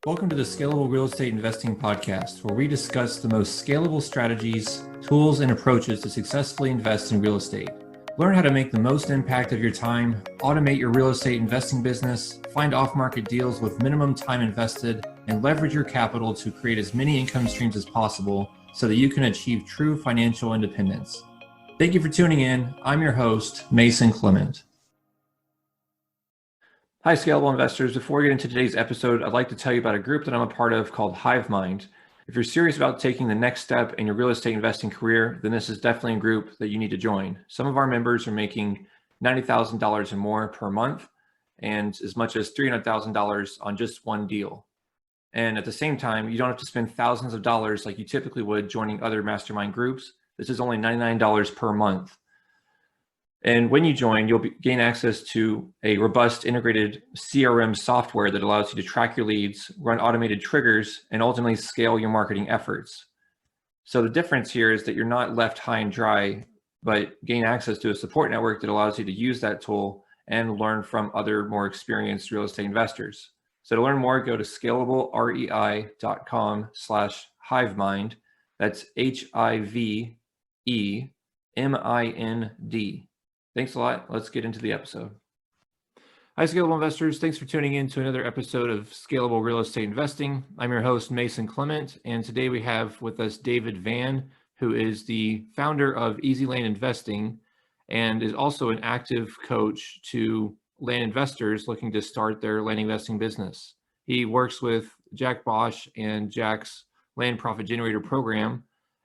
Welcome to the Scalable Real Estate Investing Podcast, where we discuss the most scalable strategies, tools, and approaches to successfully invest in real estate. Learn how to make the most impact of your time, automate your real estate investing business, find off-market deals with minimum time invested, and leverage your capital to create as many income streams as possible so that you can achieve true financial independence. Thank you for tuning in. I'm your host, Mason Clement. Hi, scalable investors. Before we get into today's episode, I'd like to tell you about a group that I'm a part of called HiveMind. If you're serious about taking the next step in your real estate investing career, then this is definitely a group that you need to join. Some of our members are making $90,000 or more per month and as much as $300,000 on just one deal. And at the same time, you don't have to spend thousands of dollars like you typically would joining other mastermind groups. This is only $99 per month. And when you join, you'll gain access to a robust integrated CRM software that allows you to track your leads, run automated triggers, and ultimately scale your marketing efforts. So the difference here is that you're not left high and dry, but gain access to a support network that allows you to use that tool and learn from other more experienced real estate investors. So to learn more, go to scalablerei.com/HiveMind. That's HIVEMIND. Thanks a lot. Let's get into the episode. Hi, scalable investors. Thanks for tuning in to another episode of Scalable Real Estate Investing. I'm your host, Mason Clement, and today we have with us David Van, who is the founder of Easy Land Investing and is also an active coach to land investors looking to start their land investing business. He works with Jack Bosch and Jack's Land Profit Generator program.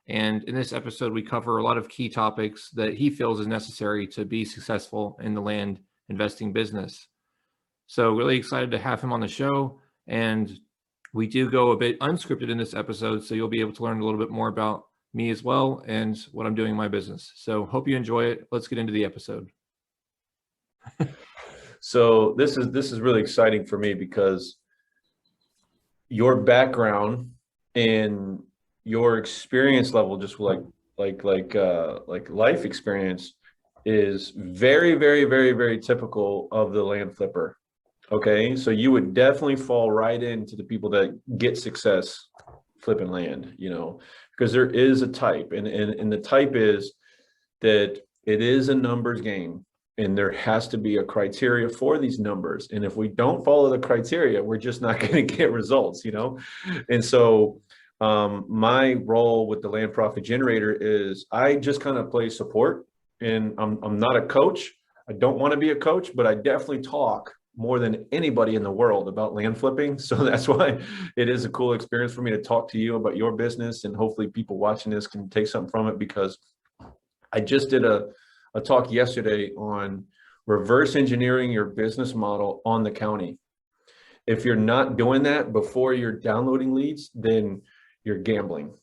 And in this episode, we cover a lot of key topics that he feels is necessary to be successful in the land investing business. So really excited to have him on the show. And we do go a bit unscripted in this episode, so you'll be able to learn a little bit more about me as well and what I'm doing in my business. So hope you enjoy it. Let's get into the episode. So this is really exciting for me because your background and your experience level, just like life experience, is very, very, very, very typical of the land flipper. Okay, so you would definitely fall right into the people that get success flipping land, because there is a type, and the type is that it is a numbers game, and there has to be a criteria for these numbers. And if we don't follow the criteria, we're just not going to get results, And so my role with the Land Profit Generator is I just kind of play support, and I'm not a coach. I don't want to be a coach, but I definitely talk more than anybody in the world about land flipping. So that's why it is a cool experience for me to talk to you about your business, and hopefully people watching this can take something from it, because I just did a talk yesterday on reverse engineering your business model on the county. If you're not doing that before you're downloading leads, then you're gambling,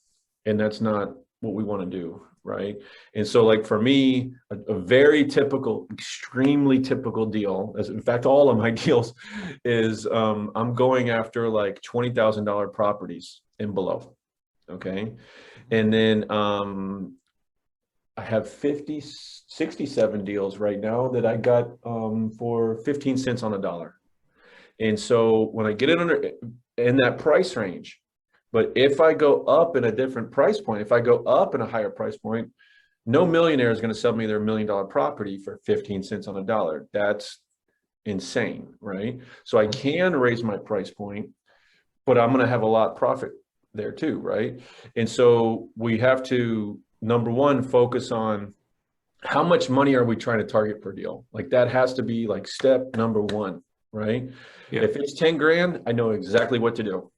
and that's not what we want to do, right? And so, like, for me, a very typical, extremely typical deal, as in fact all of my deals, is I'm going after like $20,000 properties and below. Okay, and then I have 67 deals right now that I got for 15 cents on a dollar. And so when I get it in that price range, but if I go up in a different price point, if I go up in a higher price point, no millionaire is going to sell me their $1 million property for 15 cents on a dollar. That's insane, right? So I can raise my price point, but I'm going to have a lot of profit there too, right? And so we have to, number one, focus on how much money are we trying to target per deal? Like, that has to be like step number one, right? Yeah. If it's 10 grand, I know exactly what to do.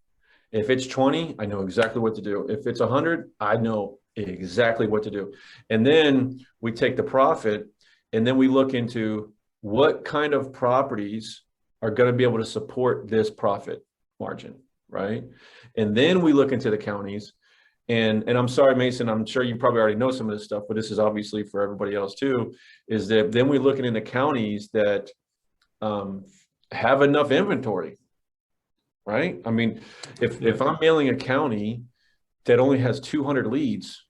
If it's 20, I know exactly what to do. If it's 100, I know exactly what to do. And then we take the profit, and then we look into what kind of properties are going to be able to support this profit margin, right? And then we look into the counties. And I'm sorry, Mason, I'm sure you probably already know some of this stuff, but this is obviously for everybody else too, is that then we're looking into counties that have enough inventory. Right? I mean, if I'm mailing a county that only has 200 leads,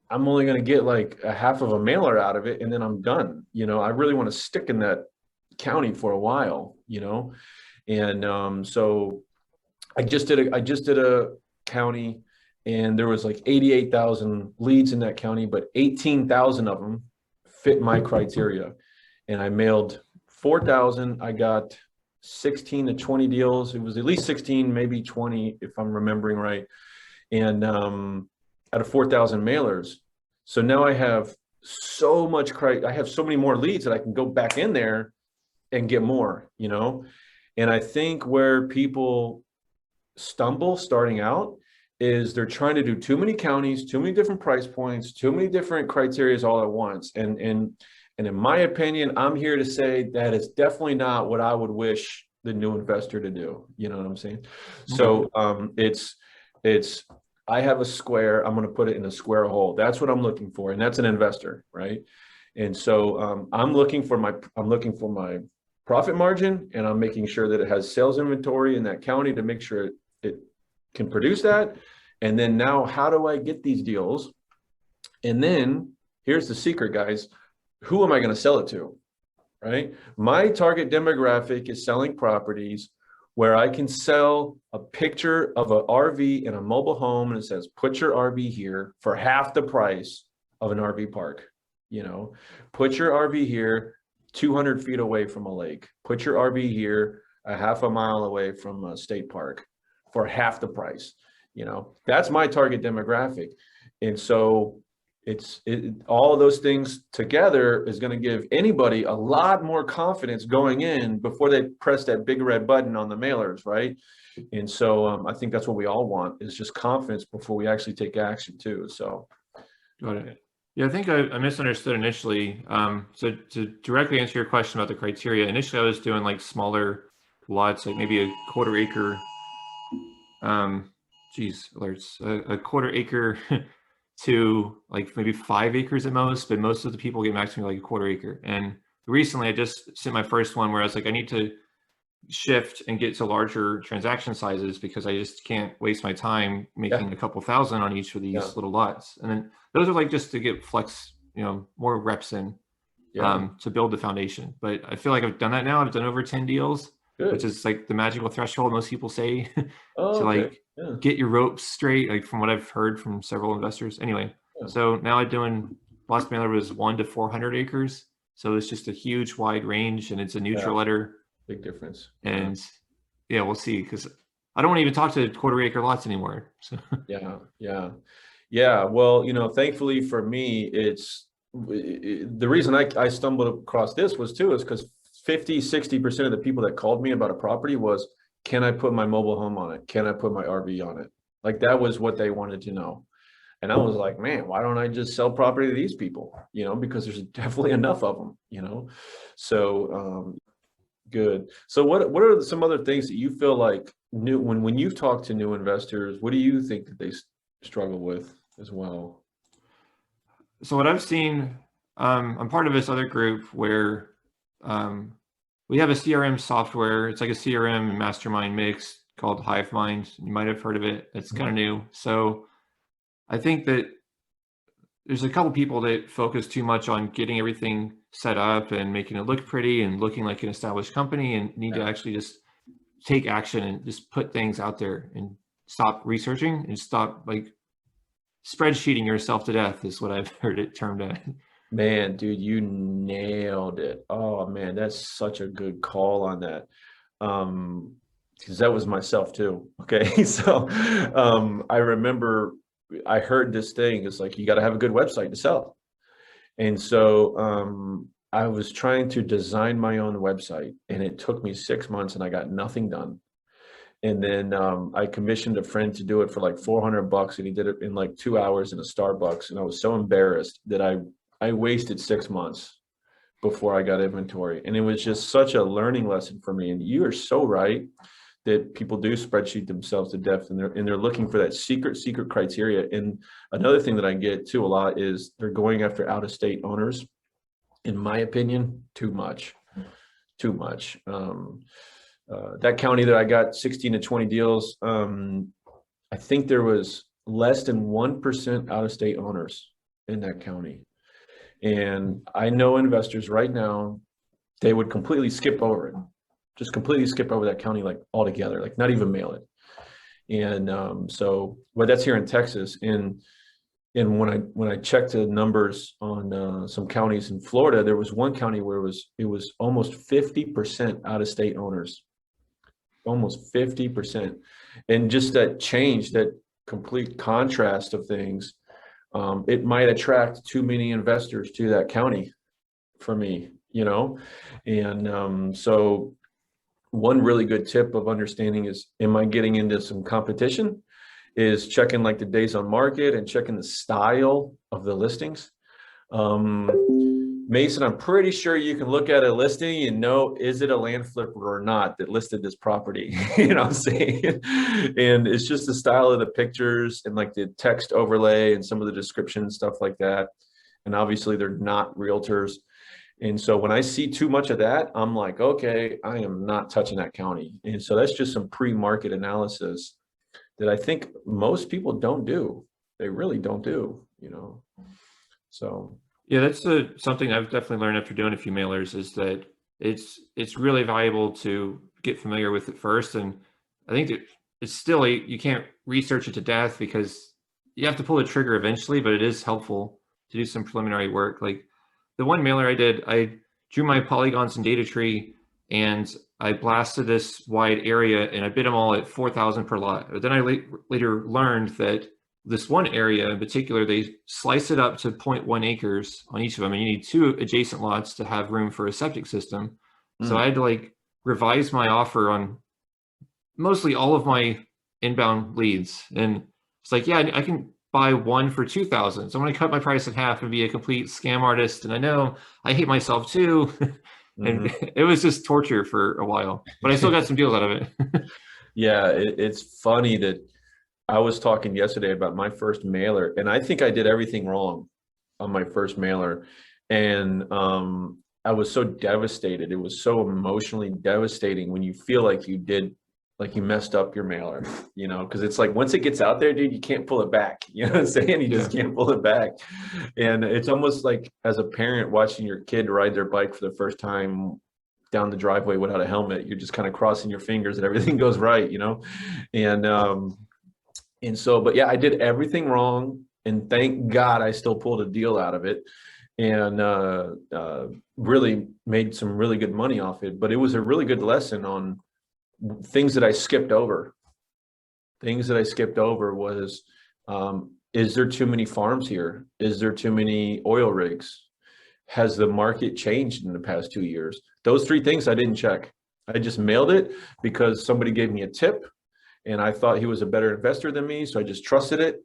I'm only going to get like a half of a mailer out of it, and then I'm done. I really want to stick in that county for a while, and so I just did a county, and there was like 88,000 leads in that county, but 18,000 of them fit my criteria. And I mailed 4,000. I got 16 to 20 deals. It was at least 16, maybe 20, if I'm remembering right. And out of 4,000 mailers. So now I have I have so many more leads that I can go back in there and get more, you know? And I think where people stumble starting out is they're trying to do too many counties, too many different price points, too many different criterias all at once. And in my opinion, I'm here to say that is definitely not what I would wish the new investor to do. You know what I'm saying? So it's I have a square. I'm going to put it in a square hole. That's what I'm looking for, and that's an investor, right? And so I'm looking for my profit margin, and I'm making sure that it has sales inventory in that county to make sure it can produce that. And then now, how do I get these deals? And then here's the secret, guys. Who am I going to sell it to? Right? My target demographic is selling properties where I can sell a picture of an RV in a mobile home, and it says, put your RV here for half the price of an RV park. You know, put your RV here 200 feet away from a lake. Put your RV here a half a mile away from a state park for half the price. You know, that's my target demographic. And so all of those things together is going to give anybody a lot more confidence going in before they press that big red button on the mailers, right? And so I think that's what we all want, is just confidence before we actually take action too. So Got it. Yeah, I think I misunderstood initially. So to directly answer your question about the criteria, initially I was doing like smaller lots, like maybe a quarter acre, alerts, a quarter acre to like maybe 5 acres at most, but most of the people get maximum like a quarter acre. And recently I just sent my first one where I was like, I need to shift and get to larger transaction sizes because I just can't waste my time making a couple thousand on each of these little lots. And then those are like just to get flex, more reps in to build the foundation. But I feel like I've done that now. I've done over 10 deals, which is like the magical threshold most people say to get your ropes straight, like from what I've heard from several investors. Anyway, so now I'm doing, last mailer was 1 to 400 acres. So it's just a huge wide range, and it's a neutral letter. Big difference. And we'll see, because I don't want to even talk to quarter acre lots anymore. So Well, thankfully for me, the reason I stumbled across this is because 50-60% of the people that called me about a property was, can I put my mobile home on it? Can I put my RV on it? Like, that was what they wanted to know. And I was like, man, why don't I just sell property to these people? Because there's definitely enough of them, So good. So what are some other things that you feel like when you've talked to new investors, what do you think that they struggle with as well? So what I've seen, I'm part of this other group where we have a CRM software. It's like a CRM and mastermind mix called HiveMind. You might have heard of it. It's kind of new. So I think that there's a couple people that focus too much on getting everything set up and making it look pretty and looking like an established company, and need to actually just take action and just put things out there and stop researching and stop like spreadsheeting yourself to death, is what I've heard it termed at. Man, dude, you nailed it. Oh man, that's such a good call on that. Because that was myself too. Okay. So I remember I heard this thing. It's like, you got to have a good website to sell. And so I was trying to design my own website, and it took me 6 months, and I got nothing done. And then I commissioned a friend to do it for like $400, and he did it in like 2 hours in a Starbucks. And I was so embarrassed that I wasted 6 months before I got inventory. And it was just such a learning lesson for me. And you are so right that people do spreadsheet themselves to death, and they're looking for that secret criteria. And another thing that I get too a lot is they're going after out-of-state owners. In my opinion, too much. That county that I got 16 to 20 deals, I think there was less than 1% out-of-state owners in that county. And I know investors right now, they would completely skip over it. Just completely skip over that county, like altogether, like not even mail it. And but that's here in Texas. And when I checked the numbers on some counties in Florida, there was one county where it was almost 50% out of state owners, almost 50%. And just that change, that complete contrast of things, it might attract too many investors to that county for me, you know? And so one really good tip of understanding is, am I getting into some competition? Is checking like the days on market and checking the style of the listings. Mason, I'm pretty sure you can look at a listing and know, is it a land flipper or not that listed this property? You know what I'm saying? And it's just the style of the pictures and like the text overlay and some of the description stuff like that. And obviously they're not realtors. And so when I see too much of that, I'm like, okay, I am not touching that county. And so that's just some pre-market analysis that I think most people don't do. They really don't do, you know? So. Yeah, that's something I've definitely learned after doing a few mailers, is that it's really valuable to get familiar with it first. And I think that it's still, you can't research it to death because you have to pull the trigger eventually, but it is helpful to do some preliminary work. Like the one mailer I did, I drew my polygons in data tree and I blasted this wide area and I bid them all at 4,000 per lot. But then I later learned that this one area in particular, they slice it up to 0.1 acres on each of them. And you need 2 adjacent lots to have room for a septic system. So I had to like revise my offer on mostly all of my inbound leads. And it's like, yeah, I can buy one for 2,000. So I'm going to cut my price in half and be a complete scam artist. And I know I hate myself too. And it was just torture for a while, but I still got some deals out of it. Yeah, it's funny that I was talking yesterday about my first mailer, and I think I did everything wrong on my first mailer. And I was so devastated. It was so emotionally devastating when you feel like you messed up your mailer, you know, because it's like once it gets out there, dude, you can't pull it back. You know what I'm saying? You just can't pull it back. And it's almost like as a parent watching your kid ride their bike for the first time down the driveway without a helmet. You're just kind of crossing your fingers that everything goes right, you know? And so, but yeah, I did everything wrong. And thank God I still pulled a deal out of it and really made some really good money off it. But it was a really good lesson on things that I skipped over. Things that I skipped over was, is there too many farms here? Is there too many oil rigs? Has the market changed in the past 2 years? Those 3 things I didn't check. I just mailed it because somebody gave me a tip and I thought he was a better investor than me. So I just trusted it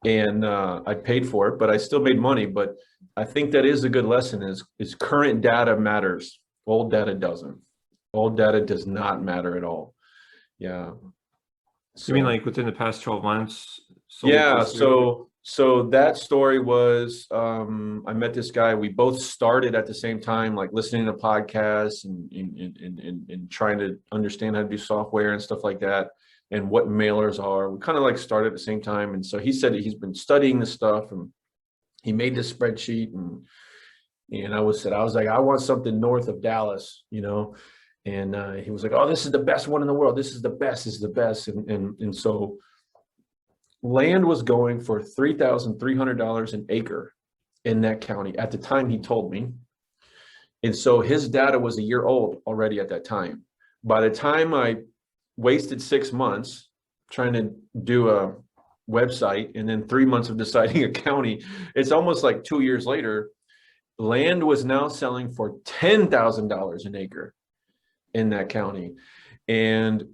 and I paid for it, but I still made money. But I think that is a good lesson is current data matters. Old data doesn't. Old data does not matter at all. Yeah. So, you mean like within the past 12 months? Yeah. So that story was, I met this guy. We both started at the same time, like listening to podcasts and trying to understand how to do software and stuff like that and what mailers are. We kind of like started at the same time. And so he said that he's been studying this stuff and he made this spreadsheet and I was like, I want something north of Dallas, you know? And he was like, oh, this is the best one in the world. This is the best. This is the best. And so land was going for $3,300 an acre in that county at the time he told me. And so his data was a year old already at that time. By the time I wasted 6 months trying to do a website and then 3 months of deciding a county, it's almost like 2 years later, land was now selling for $10,000 an acre in that county. And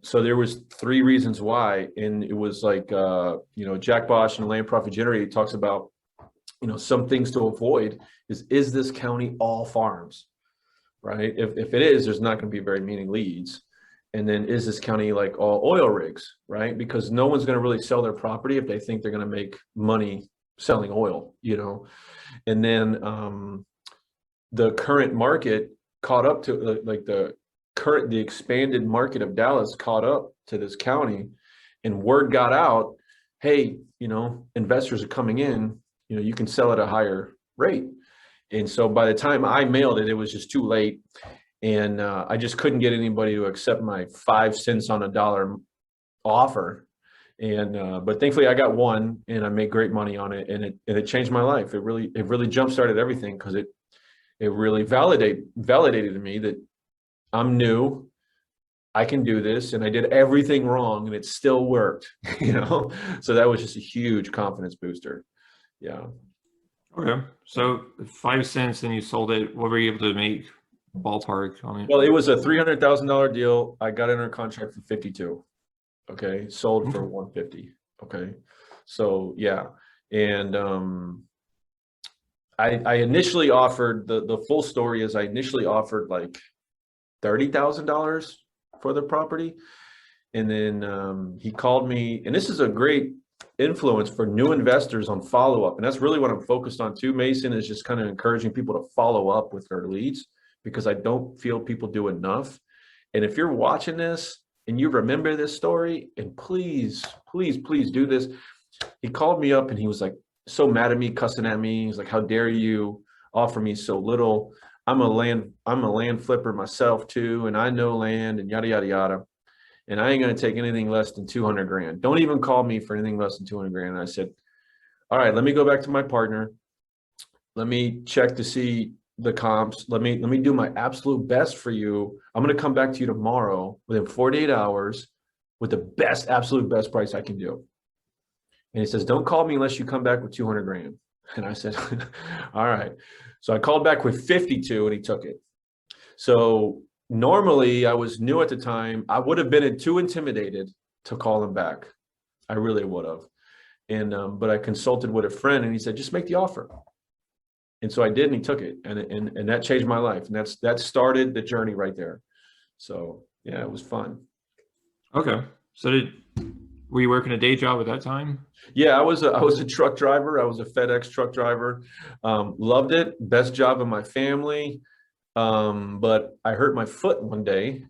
so there was 3 reasons why. And it was like, you know, Jack Bosch and Land Profit Generator talks about, you know, some things to avoid is this county all farms, right? If it is, there's not going to be very many leads. And then is this county like all oil rigs, right? Because no one's going to really sell their property if they think they're going to make money selling oil, you know? And then the current market caught up to like the expanded market of Dallas caught up to this county, and word got out, hey, you know, investors are coming in, you know, you can sell at a higher rate. And so by the time I mailed it, it was just too late. And I just couldn't get anybody to accept my 5 cents on a dollar offer. And but thankfully I got one and I made great money on it, and it changed my life. It really jump started everything, because it really validated to me that I'm new, I can do this, and I did everything wrong and it still worked, So that was just a huge confidence booster. Yeah. Okay. So 5 cents and you sold it. What were you able to make ballpark on it? Well, it was a $300,000 deal. I got under contract for 52. Okay. Sold for 150. Okay. So yeah. And I initially offered, the full story is I initially offered like $30,000 for the property. And then he called me, and this is a great influence for new investors on follow-up. And that's really what I'm focused on too, Mason, is just kind of encouraging people to follow up with their leads, because I don't feel people do enough. And if you're watching this and you remember this story, and please do this. He called me up and he was like so mad at me, cussing at me. He's like, how dare you offer me so little? I'm a land flipper myself too, and I know land, and yada yada yada, and I ain't gonna take anything less than 200 grand. Don't even call me for anything less than 200 grand. And I said, all right, let me go back to my partner. Let me check to see the comps. Let me do my absolute best for you. I'm gonna come back to you tomorrow within 48 hours with the absolute best price I can do. And he says, don't call me unless you come back with 200 grand. And I said, all right. So I called back with 52 and he took it. So normally, I was new at the time, I would have been too intimidated to call him back. I really would have. And but I consulted with a friend and he said, just make the offer. And so I did, and he took it, and that changed my life. And that started the journey right there. So yeah, it was fun. Okay. So were you working a day job at that time? Yeah, I was a truck driver. I was a FedEx truck driver. Loved it. Best job of my family. But I hurt my foot one day,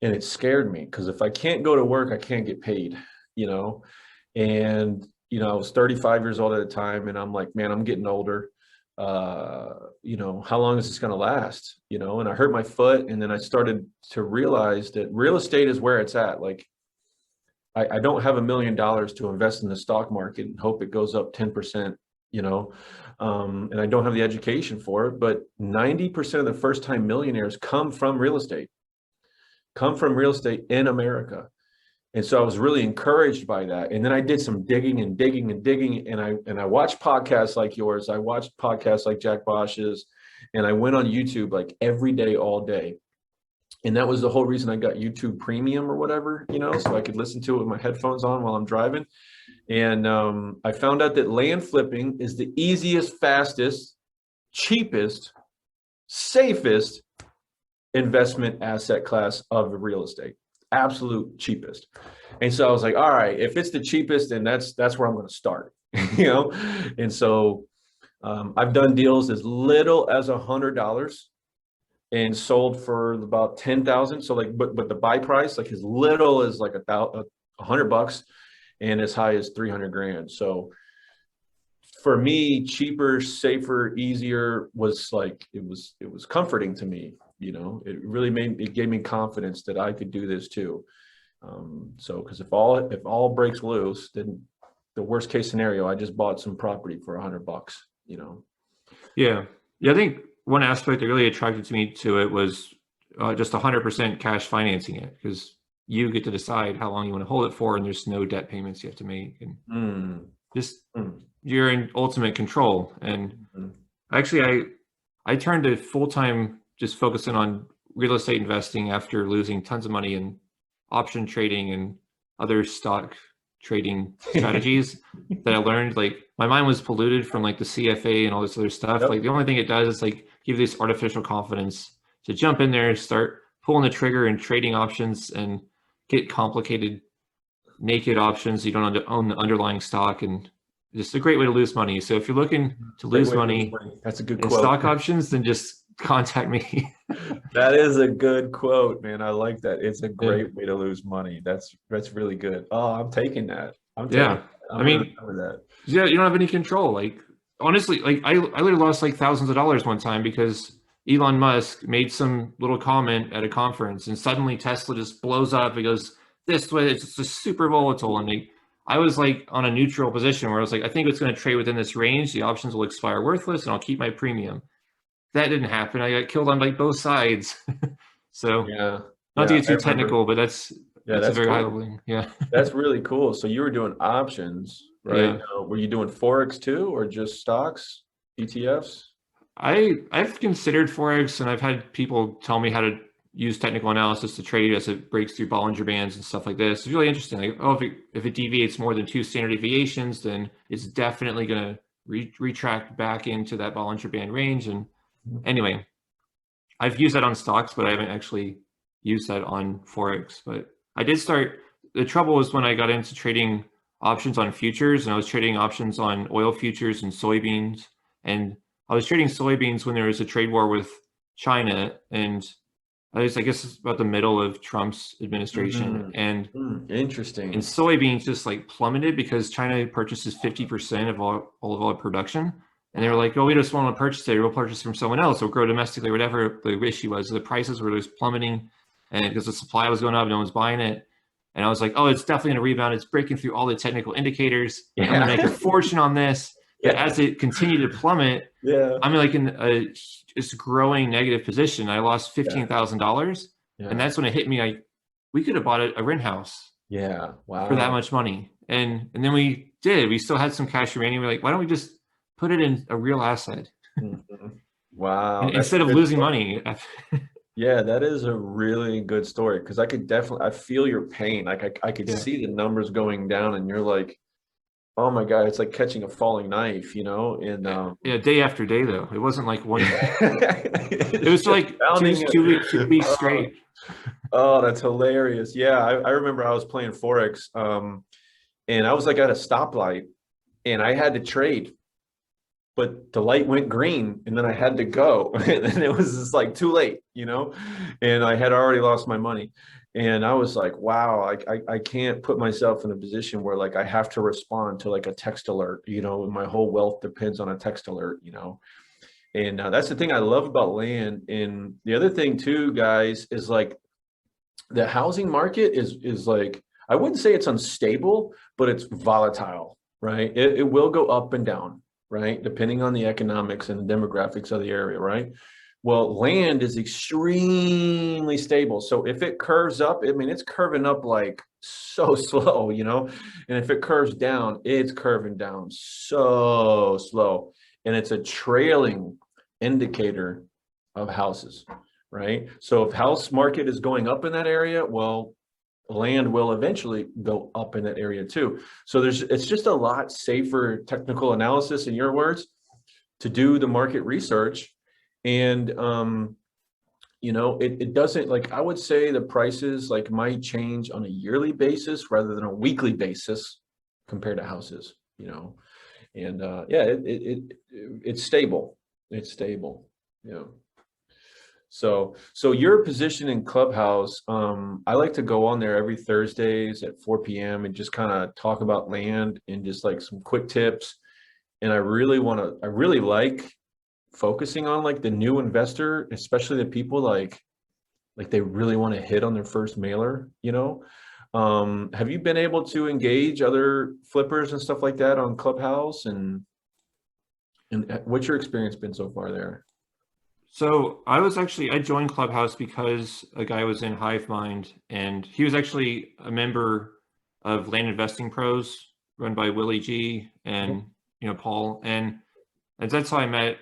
and it scared me, because if I can't go to work, I can't get paid, and I was 35 years old at the time, and I'm like, man, I'm getting older. How long is this going to last? And I hurt my foot, and then I started to realize that real estate is where it's at. Like, I don't have $1 million to invest in the stock market and hope it goes up 10%, and I don't have the education for it, but 90% of the first-time millionaires come from real estate in America. And so I was really encouraged by that. And then I did some digging, and I watched podcasts like yours. I watched podcasts like Jack Bosch's, and I went on YouTube like every day, all day. And that was the whole reason I got YouTube Premium or whatever, so I could listen to it with my headphones on while I'm driving. And I found out that land flipping is the easiest, fastest, cheapest, safest investment asset class of real estate. Absolute cheapest. And so I was like, all right, if it's the cheapest, then that's where I'm going to start, And so I've done deals as little as $100 and sold for about 10,000. So like, but the buy price, like as little as like $100 and as high as 300 grand. So for me, cheaper, safer, easier was like, it was comforting to me. It really gave me confidence that I could do this too. So, cause if all breaks loose, then the worst case scenario, I just bought some property for $100, Yeah. I think one aspect that really attracted me to it was just 100% cash financing it, because you get to decide how long you want to hold it for, and there's no debt payments you have to make, and you're in ultimate control. And actually, I turned to full-time just focusing on real estate investing after losing tons of money in option trading and other stock trading strategies that I learned. Like, my mind was polluted from like the CFA and all this other stuff. Yep. Like, the only thing it does is like give you this artificial confidence to jump in there, start pulling the trigger and trading options and get complicated naked options. You don't own the underlying stock, and just a great way to lose money. So if you're looking to lose money, that's a good in quote. Stock options, then just contact me. That is a good quote, man. I like that. It's a great way to lose money. That's really good. Oh, I'm taking that. I mean, that. Yeah, you don't have any control. Like, honestly, like I literally lost like thousands of dollars one time because Elon Musk made some little comment at a conference, and suddenly Tesla just blows up. It goes this way, it's just super volatile. And I was like on a neutral position where I was like, I think it's going to trade within this range. The options will expire worthless and I'll keep my premium. That didn't happen. I got killed on like both sides. So Yeah. not to Yeah. get too technical, but that's a That's very high cool. level thing. Yeah. That's really cool. So you were doing options, right? Yeah. Were you doing Forex too, or just stocks, ETFs? I've considered Forex and I've had people tell me how to use technical analysis to trade as it breaks through Bollinger Bands and stuff like this. It's really interesting. Like, oh, if it deviates more than 2 standard deviations, then it's definitely going to retract back into that Bollinger Band range. And anyway, I've used that on stocks, but I haven't actually used that on Forex. But I did start. The trouble was when I got into trading options on futures, and I was trading options on oil futures and soybeans. And I was trading soybeans when there was a trade war with China, and I guess, about the middle of Trump's administration, and Interesting. soybeans just like plummeted because China purchases 50% of all of our production. And they were like, oh, we just want to purchase it. We'll purchase from someone else. We'll grow domestically, whatever the issue was. The prices were just plummeting, and because the supply was going up, no one's buying it. And I was like, oh, it's definitely going to rebound. It's breaking through all the technical indicators. I'm going to make a fortune on this. But as it continued to plummet, I'm like in a just growing negative position. I lost $15,000, and that's when it hit me. Like, we could have bought a rent house. Yeah. Wow. For that much money, and then we did. We still had some cash remaining. We're like, why don't we just put it in a real asset? Wow. Instead of losing money. Yeah, that is a really good story, because I feel your pain. Like I could see the numbers going down, and you're like, oh my God, it's like catching a falling knife, And day after day though. It wasn't like one. It was like two weeks straight. Oh, that's hilarious. Yeah, I remember I was playing Forex, and I was like at a stoplight, and I had to trade, but the light went green, and then I had to go, and it was just like too late, and I had already lost my money. And I was like, wow, I can't put myself in a position where like I have to respond to like a text alert, my whole wealth depends on a text alert, And that's the thing I love about land. And the other thing too, guys, is like the housing market is like, I wouldn't say it's unstable, but it's volatile, right? It will go up and down, right? Depending on the economics and the demographics of the area, right? Well, land is extremely stable. So if it curves up, it's curving up like so slow, And if it curves down, it's curving down so slow. And it's a trailing indicator of houses, right? So if house market is going up in that area, well, land will eventually go up in that area too. So it's just a lot safer technical analysis, in your words, to do the market research. And it doesn't, like, I would say the prices like might change on a yearly basis rather than a weekly basis compared to houses, and it's stable. It's stable. Yeah. So your position in Clubhouse, I like to go on there every Thursdays at 4 p.m. and just kind of talk about land and just like some quick tips. And I really like focusing on like the new investor, especially the people like they really want to hit on their first mailer, Have you been able to engage other flippers and stuff like that on Clubhouse, and what's your experience been so far there? So I joined Clubhouse because a guy was in Hive Mind, and he was actually a member of Land Investing Pros run by Willie G and Paul, and that's how I met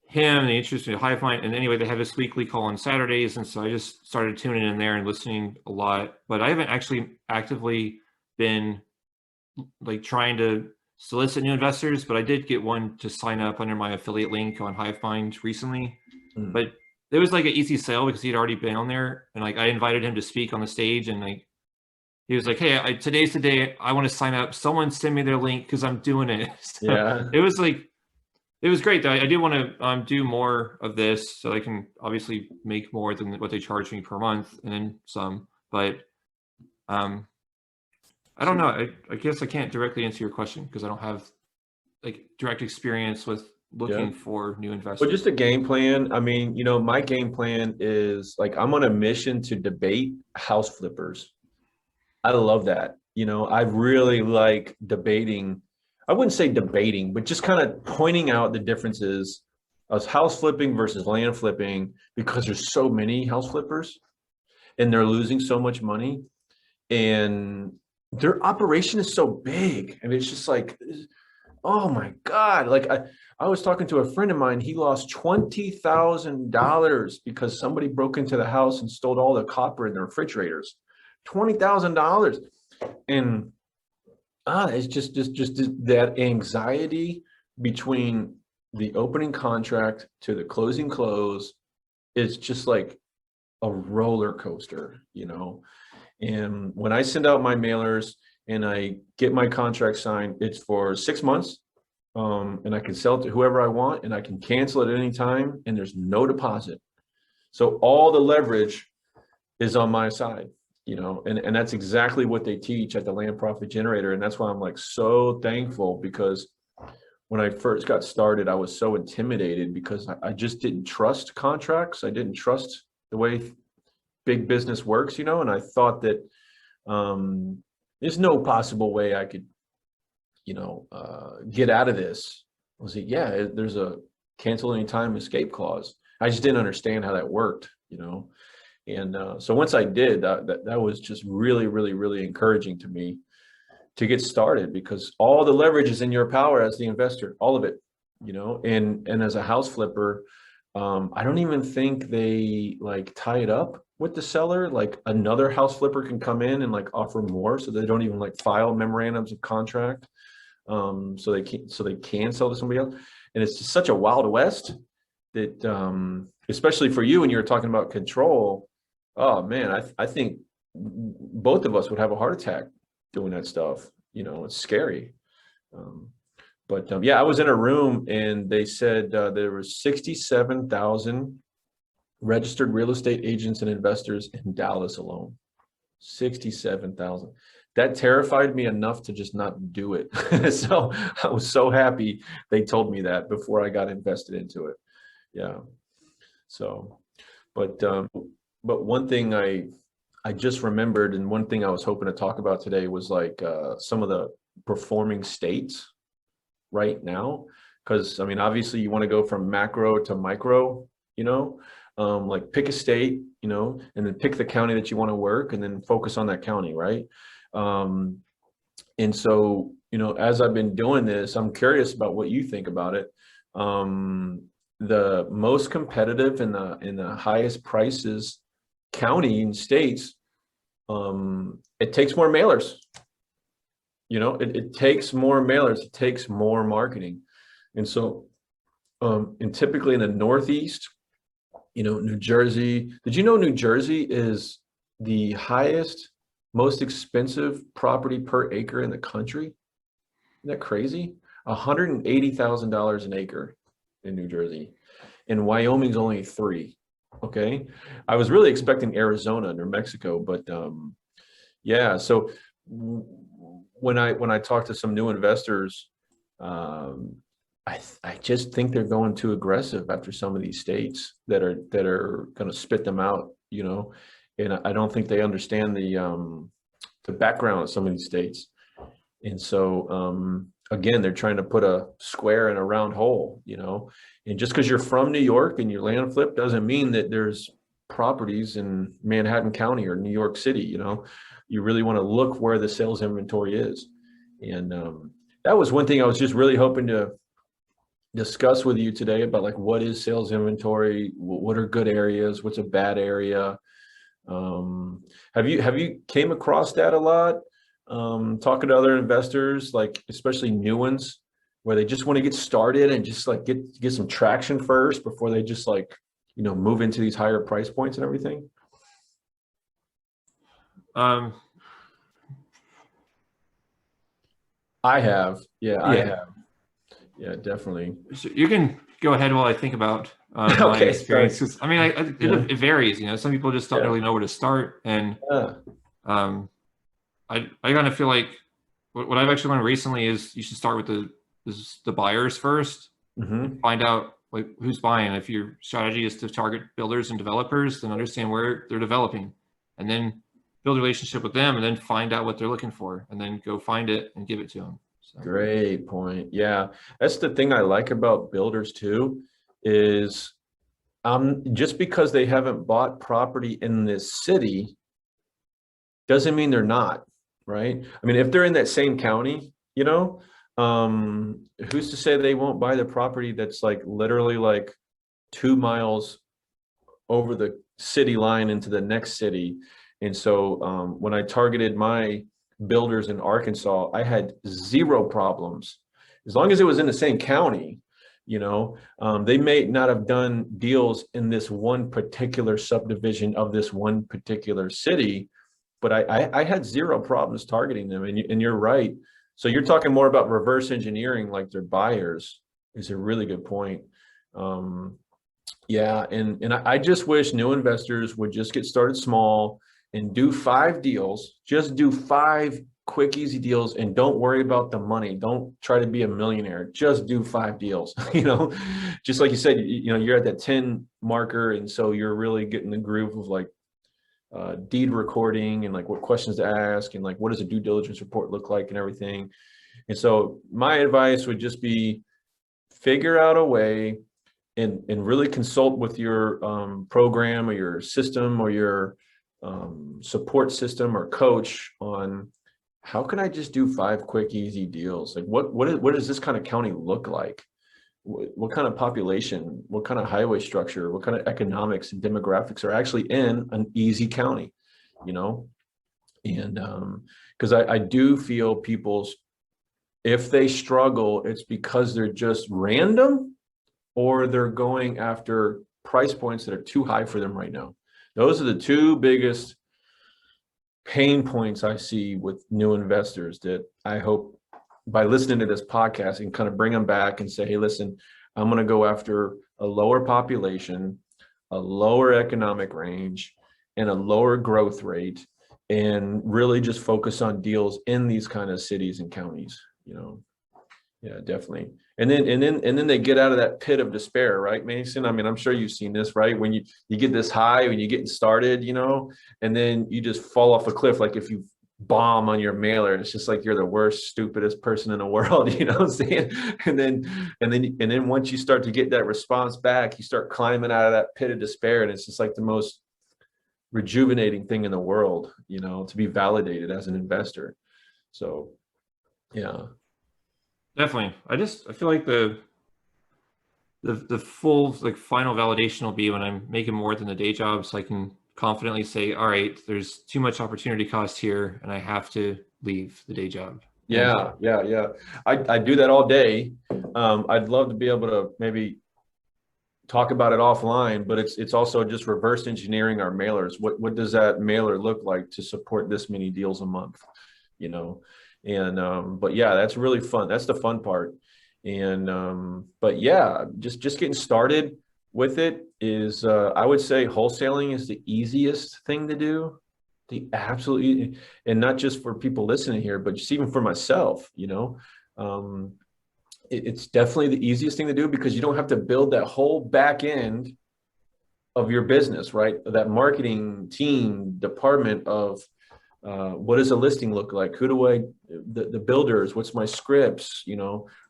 him, and he introduced me to Hive Mind. And anyway, they have this weekly call on Saturdays, and so I just started tuning in there and listening a lot. But I haven't actually actively been like trying to solicit new investors, but I did get one to sign up under my affiliate link on Hive Mind recently. But it was like an easy sale because he'd already been on there, and like I invited him to speak on the stage, and like he was like, hey, today's the day, I want to sign up, someone send me their link because I'm doing it. So yeah, it was great though. I do want to do more of this so I can obviously make more than what they charge me per month and then some. But I don't know. I guess I can't directly answer your question because I don't have like direct experience with looking for new investors. Well, just a game plan. My game plan is like I'm on a mission to debate house flippers. I love that. You know, I really like debating. I wouldn't say debating, but just kind of pointing out the differences of house flipping versus land flipping, because there's so many house flippers and they're losing so much money, and their operation is so big. I mean, it's just like, oh my God. Like I was talking to a friend of mine, he lost $20,000 because somebody broke into the house and stole all the copper in the refrigerators. $20,000. And it's just that anxiety between the opening contract to the closing close. It's just like a roller coaster, you know. And when I send out my mailers and I get my contract signed, it's for 6 months. And I can sell it to whoever I want, and I can cancel it at any time, and there's no deposit. So all the leverage is on my side, you know, and that's exactly what they teach at the Land Profit Generator. And that's why I'm like so thankful, because when I first got started, I was so intimidated because I just didn't trust contracts. I didn't trust the way big business works, you know, and I thought that there's no possible way I could, you know, get out of this. I was like, yeah, there's a cancel anytime escape clause. I just didn't understand how that worked, you know. And so once I did, that was just really, really, really encouraging to me to get started, because all the leverage is in your power as the investor, all of it, you know. And as a house flipper, I don't even think they like tie it up with the seller. Like another house flipper can come in and like offer more, so they don't even like file memorandums of contract. So they can sell to somebody else. And it's just such a wild west that, especially for you when you're talking about control, oh man, I think both of us would have a heart attack doing that stuff. You know, it's scary. But yeah, I was in a room and they said there was 67,000 registered real estate agents and investors in Dallas alone. 67,000. That terrified me enough to just not do it. So I was so happy they told me that before I got invested into it. Yeah. So, but one thing I just remembered, and one thing I was hoping to talk about today was like some of the performing states right now. Because I mean, obviously you want to go from macro to micro, you know, like pick a state, you know, and then pick the county that you want to work and then focus on that county, right? And so, you know, as I've been doing this, I'm curious about what you think about it. The most competitive in the highest prices county and states, it takes more mailers. You know, it takes more mailers, it takes more marketing. And so, and typically in the Northeast, you know, New Jersey, did you know New Jersey is the highest, most expensive property per acre in the country? Isn't that crazy? $180,000 an acre in New Jersey, and Wyoming's only 3. Okay. I was really expecting Arizona, New Mexico, but yeah. So when I talk to some new investors, I just think they're going too aggressive after some of these states that are going to spit them out, you know, and I don't think they understand the background of some of these states. And so again, they're trying to put a square in a round hole, you know, and just because you're from New York and you land flip doesn't mean that there's properties in Manhattan County or New York City. You know, you really want to look where the sales inventory is. And that was one thing I was just really hoping to discuss with you today, about like, what is sales inventory? What are good areas? What's a bad area? Have you came across that a lot? Talking to other investors, like especially new ones, where they just want to get started and just like get some traction first before they just like, you know, move into these higher price points and everything. I have. Yeah, I have. Yeah, definitely. So you can go ahead while I think about my Okay, experiences. I mean, it varies. You know, some people just don't really know where to start, and I kind of feel like what I've actually learned recently is you should start with the buyers first. Find out like who's buying. If your strategy is to target builders and developers, then understand where they're developing, and then build a relationship with them and then find out what they're looking for and then go find it and give it to them. So. Great point. Yeah. That's the thing I like about builders too, is just because they haven't bought property in this city doesn't mean they're not, right? I mean, if they're in that same county, who's to say they won't buy the property that's like literally like 2 miles over the city line into the next city. And so when I targeted my builders in Arkansas, I had zero problems. As long as it was in the same county, they may not have done deals in this one particular subdivision of this one particular city, but I had zero problems targeting them. And you're right. So you're talking more about reverse engineering, like their buyers, is a really good point. Yeah, and I just wish new investors would just get started small and do 5 deals. Just do 5 quick, easy deals, and don't worry about the money. Don't try to be a millionaire. Just do 5 deals. Just like you said, you're at that 10 marker, and so you're really getting the groove of like deed recording and like what questions to ask and like what does a due diligence report look like and everything. And so my advice would just be figure out a way and really consult with your program or your system or your support system or coach on how can I just do 5 quick, easy deals? Like what does this kind of county look like? What kind of population, what kind of highway structure, what kind of economics and demographics are actually in an easy county, and because I do feel people's, if they struggle, it's because they're just random or they're going after price points that are too high for them right now. Those are the 2 biggest pain points I see with new investors that I hope by listening to this podcast and kind of bring them back and say, hey, listen, I'm going to go after a lower population, a lower economic range, and a lower growth rate, and really just focus on deals in these kind of cities and counties, Yeah, definitely. And then they get out of that pit of despair, right, Mason? I mean, I'm sure you've seen this, right? When you get this high, when you're getting started, and then you just fall off a cliff. Like if you bomb on your mailer, it's just like you're the worst, stupidest person in the world, you know what I'm saying? And then once you start to get that response back, you start climbing out of that pit of despair, and it's just like the most rejuvenating thing in the world, to be validated as an investor. So, yeah. Definitely. I feel like the full like final validation will be when I'm making more than the day job, so I can confidently say, all right, there's too much opportunity cost here and I have to leave the day job. Yeah. I do that all day. I'd love to be able to maybe talk about it offline, but it's also just reverse engineering our mailers. What does that mailer look like to support this many deals a month, And but yeah, that's really fun. That's the fun part. And but yeah, just getting started with it is I would say wholesaling is the easiest thing to do. The absolutely, and not just for people listening here, but just even for myself, it's definitely the easiest thing to do because you don't have to build that whole back end of your business, right? That marketing team department of what does a listing look like? Who do the builders, what's my scripts,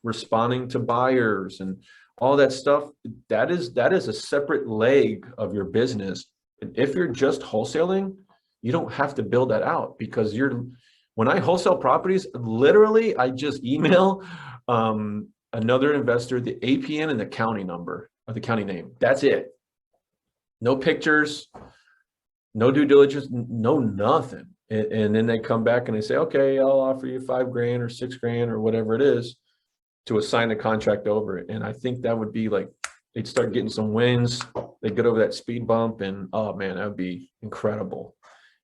responding to buyers and all that stuff. That is a separate leg of your business. And if you're just wholesaling, you don't have to build that out because when I wholesale properties, literally I just email another investor, the APN and the county number or the county name. That's it. No pictures, no due diligence, no nothing. And then they come back and they say, okay, I'll offer you $5,000 or $6,000 or whatever it is to assign the contract over it. And I think that would be like, they'd start getting some wins. They'd get over that speed bump and, oh man, that would be incredible.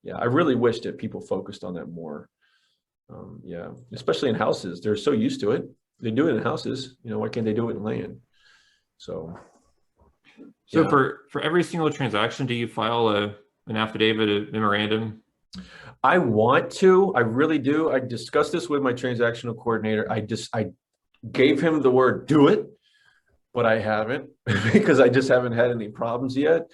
Yeah, I really wish that people focused on that more. Yeah, especially in houses. They're so used to it. They do it in houses. Why can't they do it in land? So yeah. For every single transaction, do you file an affidavit, a memorandum? I want to. I really do. I discussed this with my transactional coordinator. I gave him the word do it, but I haven't because I just haven't had any problems yet.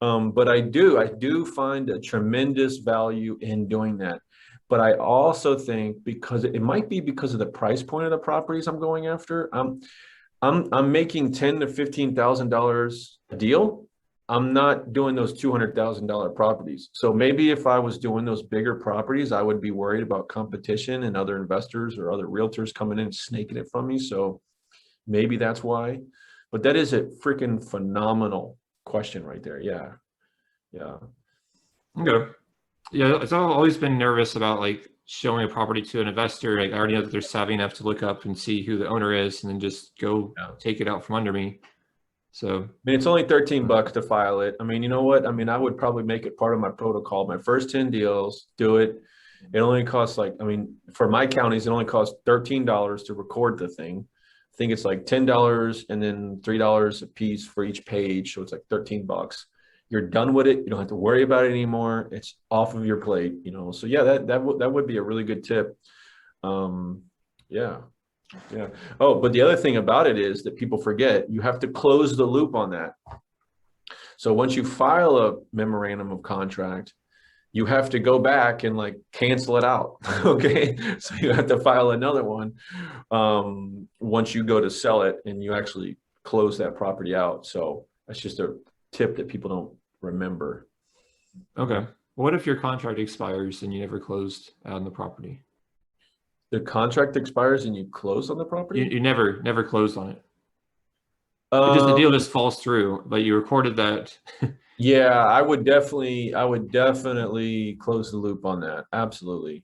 But I do find a tremendous value in doing that. But I also think because it might be because of the price point of the properties I'm going after. I'm making $10,000 to $15,000 a deal. I'm not doing those $200,000 properties. So maybe if I was doing those bigger properties, I would be worried about competition and other investors or other realtors coming in and snaking it from me. So maybe that's why. But that is a freaking phenomenal question right there. Yeah. Yeah. Okay. Yeah, it's always been nervous about like showing a property to an investor. Like I already know that they're savvy enough to look up and see who the owner is and then just go Yeah. take it out from under me. So I mean, it's only $13 to file it. I mean, you know what? I mean, I would probably make it part of my protocol. My first 10 deals, do it. It only costs like, I mean, for my counties, it only costs $13 to record the thing. I think it's like $10 and then $3 a piece for each page. So it's like $13. You're done with it. You don't have to worry about it anymore. It's off of your plate, you know? So yeah, that would be a really good tip. Yeah. Yeah. Oh, but the other thing about it is that people forget you have to close the loop on that. So once you file a memorandum of contract, you have to go back and like cancel it out. Okay. So you have to file another one once you go to sell it and you actually close that property out. So that's just a tip that people don't remember. okay. What if your contract expires and you never closed on the property? The contract expires and you close on the property? You never closed on it. The deal just falls through, but you recorded that. Yeah, I would definitely close the loop on that. Absolutely.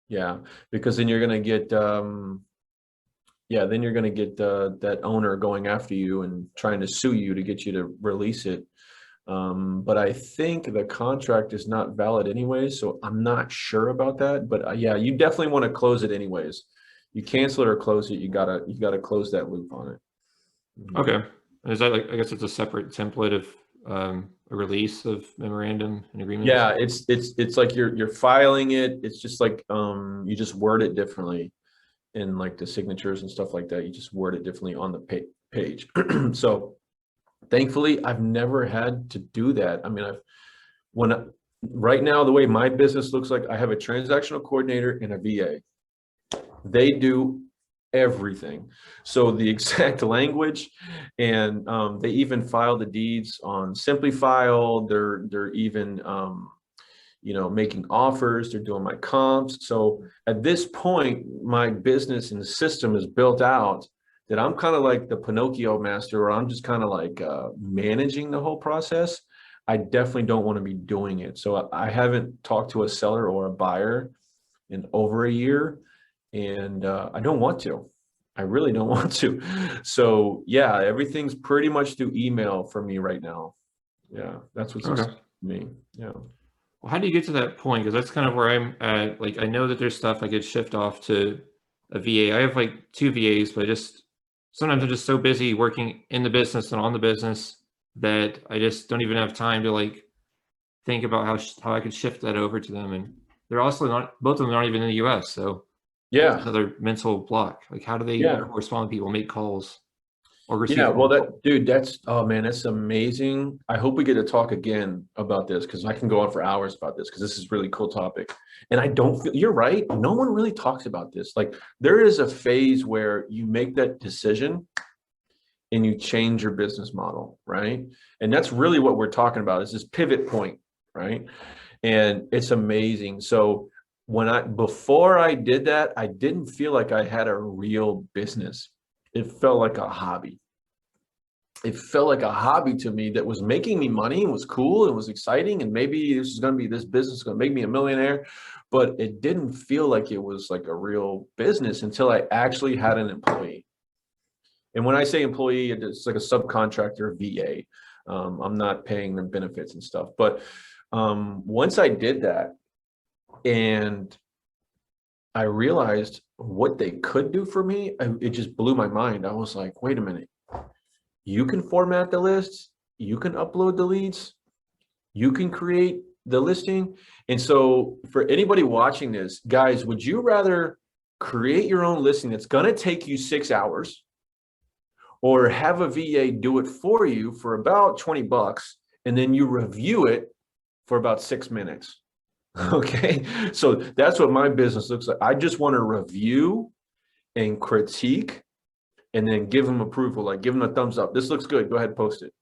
Yeah, because then you're going to get that owner going after you and trying to sue you to get you to release it. But I think the contract is not valid anyways, so I'm not sure about that. But yeah, you definitely want to close it anyways. You cancel it or close it, you gotta close that loop on it. Okay. Is that like, I guess it's a separate template of a release of memorandum and agreement? Yeah, it's like you're filing it. It's just like you just word it differently in like the signatures and stuff like that. You just word it differently on the page. So thankfully, I've never had to do that. I mean, right now, the way my business looks like, I have a transactional coordinator and a VA. They do everything. So the exact language, and they even file the deeds on Simply File. They're even making offers. They're doing my comps. So at this point, my business and the system is built out that I'm kind of like the Pinocchio master, or I'm just kind of like managing the whole process. I definitely don't want to be doing it. So I haven't talked to a seller or a buyer in over a year, and I don't want to. I really don't want to. So yeah, everything's pretty much through email for me right now. Yeah, that's what's Okay. me. Yeah. Well, how do you get to that point? Because that's kind of where I'm at. Like, I know that there's stuff I could shift off to a VA. I have like 2 VAs, but sometimes I'm just so busy working in the business and on the business that I just don't even have time to like think about how I could shift that over to them. And they're also not, both of them aren't even in the US. So Yeah. another mental block. Like, how do they correspond with people, make calls, or receive Yeah, well, calls? oh man, that's amazing. I hope we get to talk again about this, because I can go on for hours about this, because this is a really cool topic. And I don't feel, you're right. No one really talks about this. Like, there is a phase where you make that decision and you change your business model, right? And that's really what we're talking about, is this pivot point, right? And it's amazing. So before I did that, I didn't feel like I had a real business. It felt like a hobby. It felt like a hobby to me that was making me money and was cool and was exciting. And maybe this business is going to make me a millionaire, but it didn't feel like it was like a real business until I actually had an employee. And when I say employee, it's like a subcontractor, VA. I'm not paying them benefits and stuff. But once I did that and I realized what they could do for me, it just blew my mind. I was like, wait a minute. You can format the lists, you can upload the leads, you can create the listing. And so for anybody watching this, guys, would you rather create your own listing that's going to take you 6 hours, or have a VA do it for you for about $20 and then you review it for about 6 minutes. Okay. So that's what my business looks like. I just want to review and critique and then give them approval, like give them a thumbs up. This looks good. Go ahead, post it.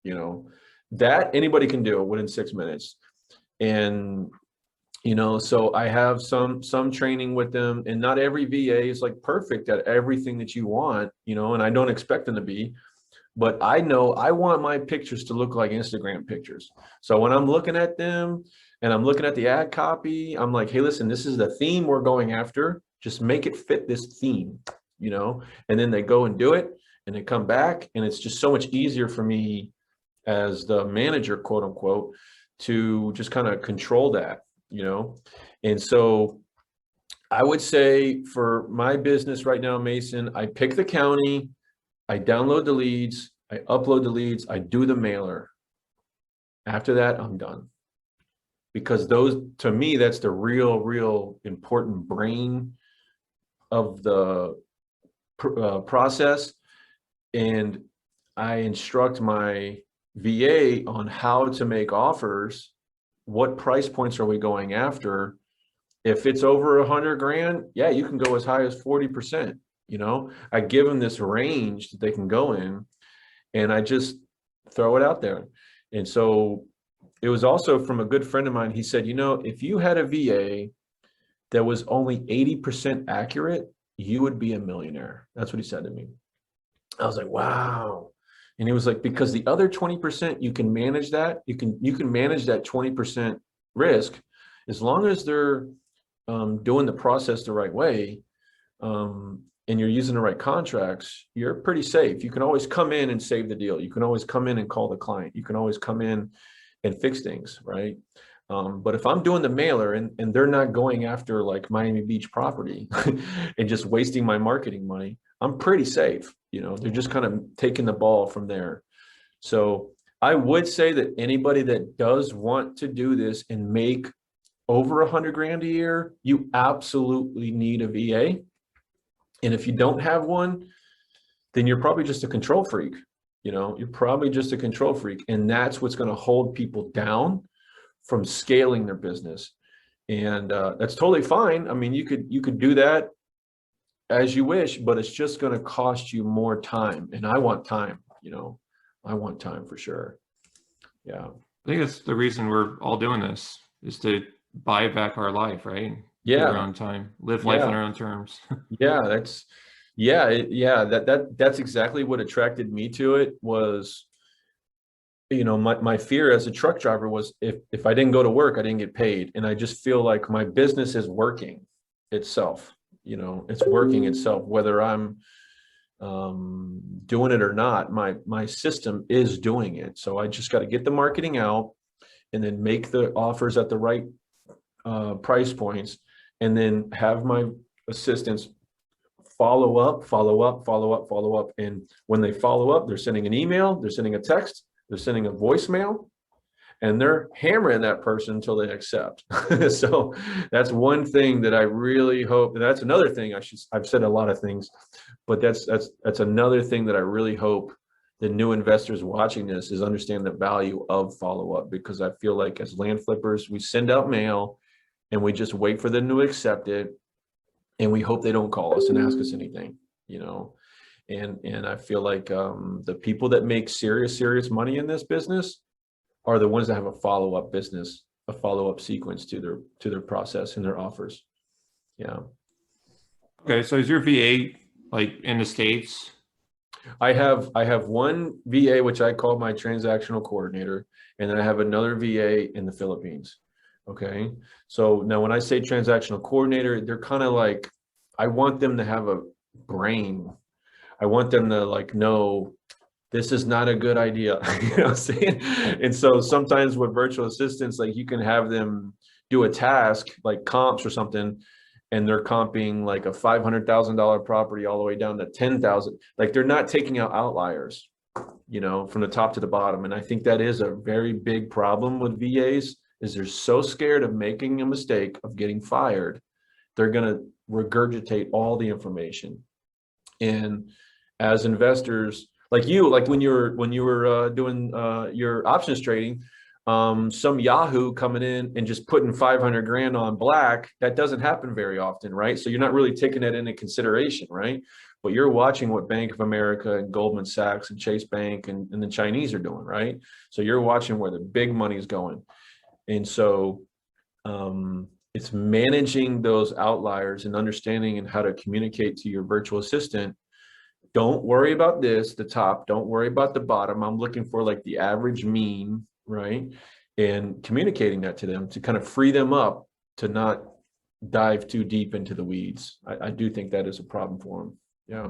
You know, that anybody can do it within 6 minutes. And, you know, so I have some training with them, and not every VA is like perfect at everything that you want, you know, and I don't expect them to be, but I know I want my pictures to look like Instagram pictures. So when I'm looking at them and I'm looking at the ad copy, I'm like, hey, listen, this is the theme we're going after. Just make it fit this theme, you know, and then they go and do it and they come back, and it's just so much easier for me as the manager, quote unquote, to just kind of control that, you know. And so I would say for my business right now, Mason, I pick the county, I download the leads, I upload the leads, I do the mailer. After that, I'm done. Because those, to me, that's the real important brain of the process. And I instruct my VA on how to make offers. What price points are we going after? If it's over 100 grand, yeah, you can go as high as 40%. You know, I give them this range that they can go in, and I just throw it out there. And so it was also from a good friend of mine. He said, you know, if you had a VA that was only 80% accurate, you would be a millionaire. That's what he said to me. I was like, wow. And he was like, because the other 20%, you can manage that. You can manage that 20% risk as long as they're doing the process the right way. And you're using the right contracts, you're pretty safe. You can always come in and save the deal. You can always come in and call the client. You can always come in and fix things, right? But if I'm doing the mailer and they're not going after like Miami Beach property and just wasting my marketing money, I'm pretty safe. You know, they're just kind of taking the ball from there. So I would say that anybody that does want to do this and make over 100 grand a year, you absolutely need a VA. And if you don't have one, then you're probably just a control freak. You know, you're probably just a control freak. And that's what's going to hold people down from scaling their business. And that's totally fine. I mean, you could do that as you wish, but it's just going to cost you more time. And I want time, you know, I want time for sure. Yeah. I think that's the reason we're all doing this, is to buy back our life, right? Yeah. Our own time, live life on our own terms. Yeah, that's that's exactly what attracted me to it. Was, you know, my fear as a truck driver was if I didn't go to work, I didn't get paid. And I just feel like my business is working itself. You know, it's working itself, whether I'm doing it or not. My system is doing it. So I just got to get the marketing out and then make the offers at the right price points, and then have my assistants follow up. And when they follow up, they're sending an email, they're sending a text, they're sending a voicemail, and they're hammering that person until they accept. So that's one thing that I really hope. That's another thing I've said a lot of things, but that's another thing that I really hope the new investors watching this is understand the value of follow-up, because I feel like as land flippers, we send out mail and we just wait for them to accept it. And we hope they don't call us and ask us anything, you know. And I feel like the people that make serious money in this business are the ones that have a follow-up business, a follow-up sequence to their process and their offers. Yeah. Okay, so is your VA like in the States? I have one VA, which I call my transactional coordinator, and then I have another VA in the Philippines. Okay. So now when I say transactional coordinator, they're kind of like, I want them to have a brain. I want them to like know this is not a good idea. You know what I'm saying? And so sometimes with virtual assistants, like you can have them do a task like comps or something, and they're comping like a $500,000 property all the way down to 10,000. Like they're not taking out outliers, you know, from the top to the bottom. And I think that is a very big problem with VAs. Is they're so scared of making a mistake, of getting fired, they're going to regurgitate all the information. And as investors, like when you were doing your options trading, some Yahoo coming in and just putting 500 grand on black, that doesn't happen very often, right? So you're not really taking that into consideration, right? But you're watching what Bank of America and Goldman Sachs and Chase Bank and the Chinese are doing, right? So you're watching where the big money is going. And so it's managing those outliers and understanding and how to communicate to your virtual assistant. Don't worry about this, the top, don't worry about the bottom. I'm looking for like the average mean, right? And communicating that to them to kind of free them up to not dive too deep into the weeds. I do think that is a problem for them. Yeah.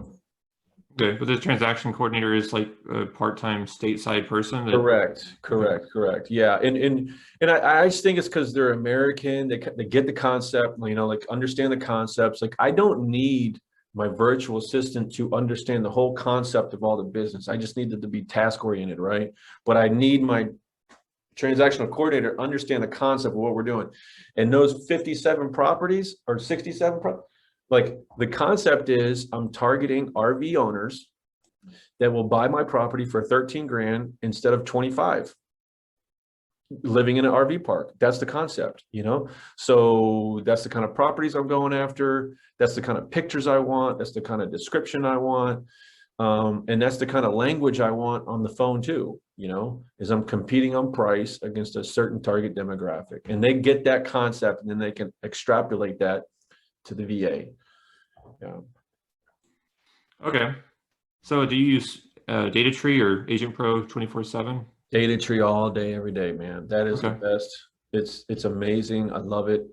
Okay, but the transaction coordinator is like a part-time stateside person. Correct. Yeah, and I just think it's because they're American. They get the concept, you know, like understand the concepts. Like I don't need my virtual assistant to understand the whole concept of all the business. I just needed to be task oriented, right? But I need my transactional coordinator understand the concept of what we're doing. And those 57 properties or 67 properties. Like the concept is I'm targeting RV owners that will buy my property for 13 grand instead of 25 living in an RV park. That's the concept, you know? So that's the kind of properties I'm going after. That's the kind of pictures I want. That's the kind of description I want. And that's the kind of language I want on the phone too, you know, is I'm competing on price against a certain target demographic, and they get that concept and then they can extrapolate that to the VA. Yeah. Okay. So do you use Data Tree or Agent Pro 24/7? Data Tree all day, every day, man. That is the best. It's amazing. I love it.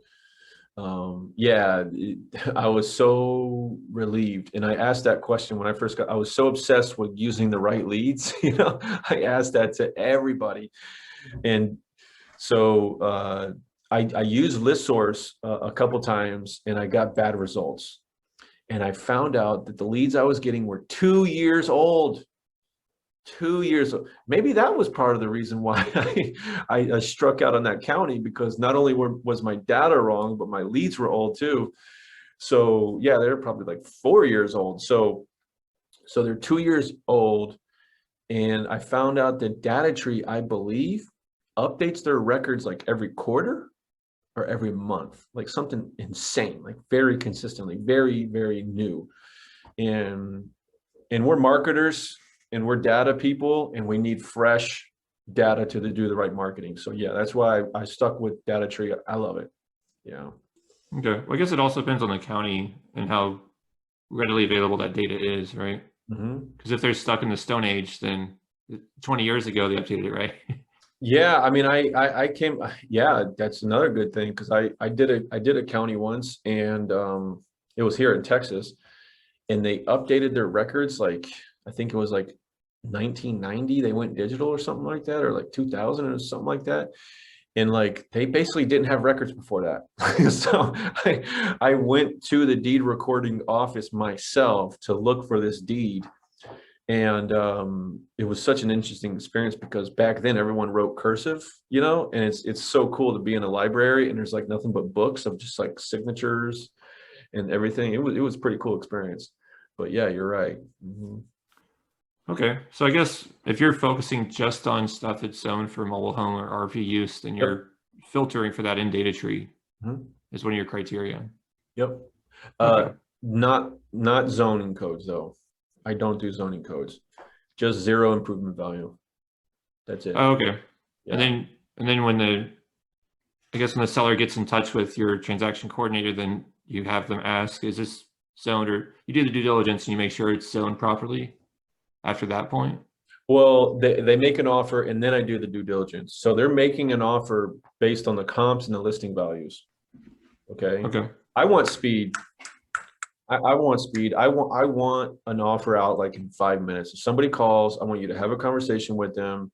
I was so relieved. And I asked that question when I first I was so obsessed with using the right leads. You know, I asked that to everybody. And so I used ListSource a couple times and I got bad results. And I found out that the leads I was getting were 2 years old. 2 years old. Maybe that was part of the reason why I struck out on that county, because not only was my data wrong, but my leads were old too. So yeah, they're probably like 4 years old. So they're 2 years old. And I found out that Data Tree, I believe, updates their records like every quarter or every month, like something insane, like very consistently, very, very new. And we're marketers and we're data people, and we need fresh data to do the right marketing. So yeah, that's why I stuck with Data Tree. I love it. Yeah. Okay. Well, I guess it also depends on the county and how readily available that data is, right? Because if they're stuck in the Stone Age, then 20 years ago they updated it, right? Yeah, I mean, I came. Yeah, that's another good thing, because I did a county once, and it was here in Texas, and they updated their records like, I think it was like 1990 they went digital or something like that, or like 2000 or something like that. And like they basically didn't have records before that. So I went to the deed recording office myself to look for this deed. And it was such an interesting experience, because back then everyone wrote cursive, you know, and it's so cool to be in a library and there's like nothing but books of just like signatures and everything. It was a pretty cool experience. But yeah, you're right. Okay. So I guess if you're focusing just on stuff that's zoned for mobile home or RV use, then you're filtering for that in Data Tree is one of your criteria. Yep. Okay. Not zoning codes though. I don't do zoning codes. Just zero improvement value. That's it. Oh, okay. Yeah. And then when when the seller gets in touch with your transaction coordinator, then you have them ask, is this zoned, or you do the due diligence and you make sure it's zoned properly after that point? Well, they make an offer and then I do the due diligence. So they're making an offer based on the comps and the listing values. Okay. Okay. I want speed. I want speed. I want an offer out like in 5 minutes. If somebody calls, I want you to have a conversation with them,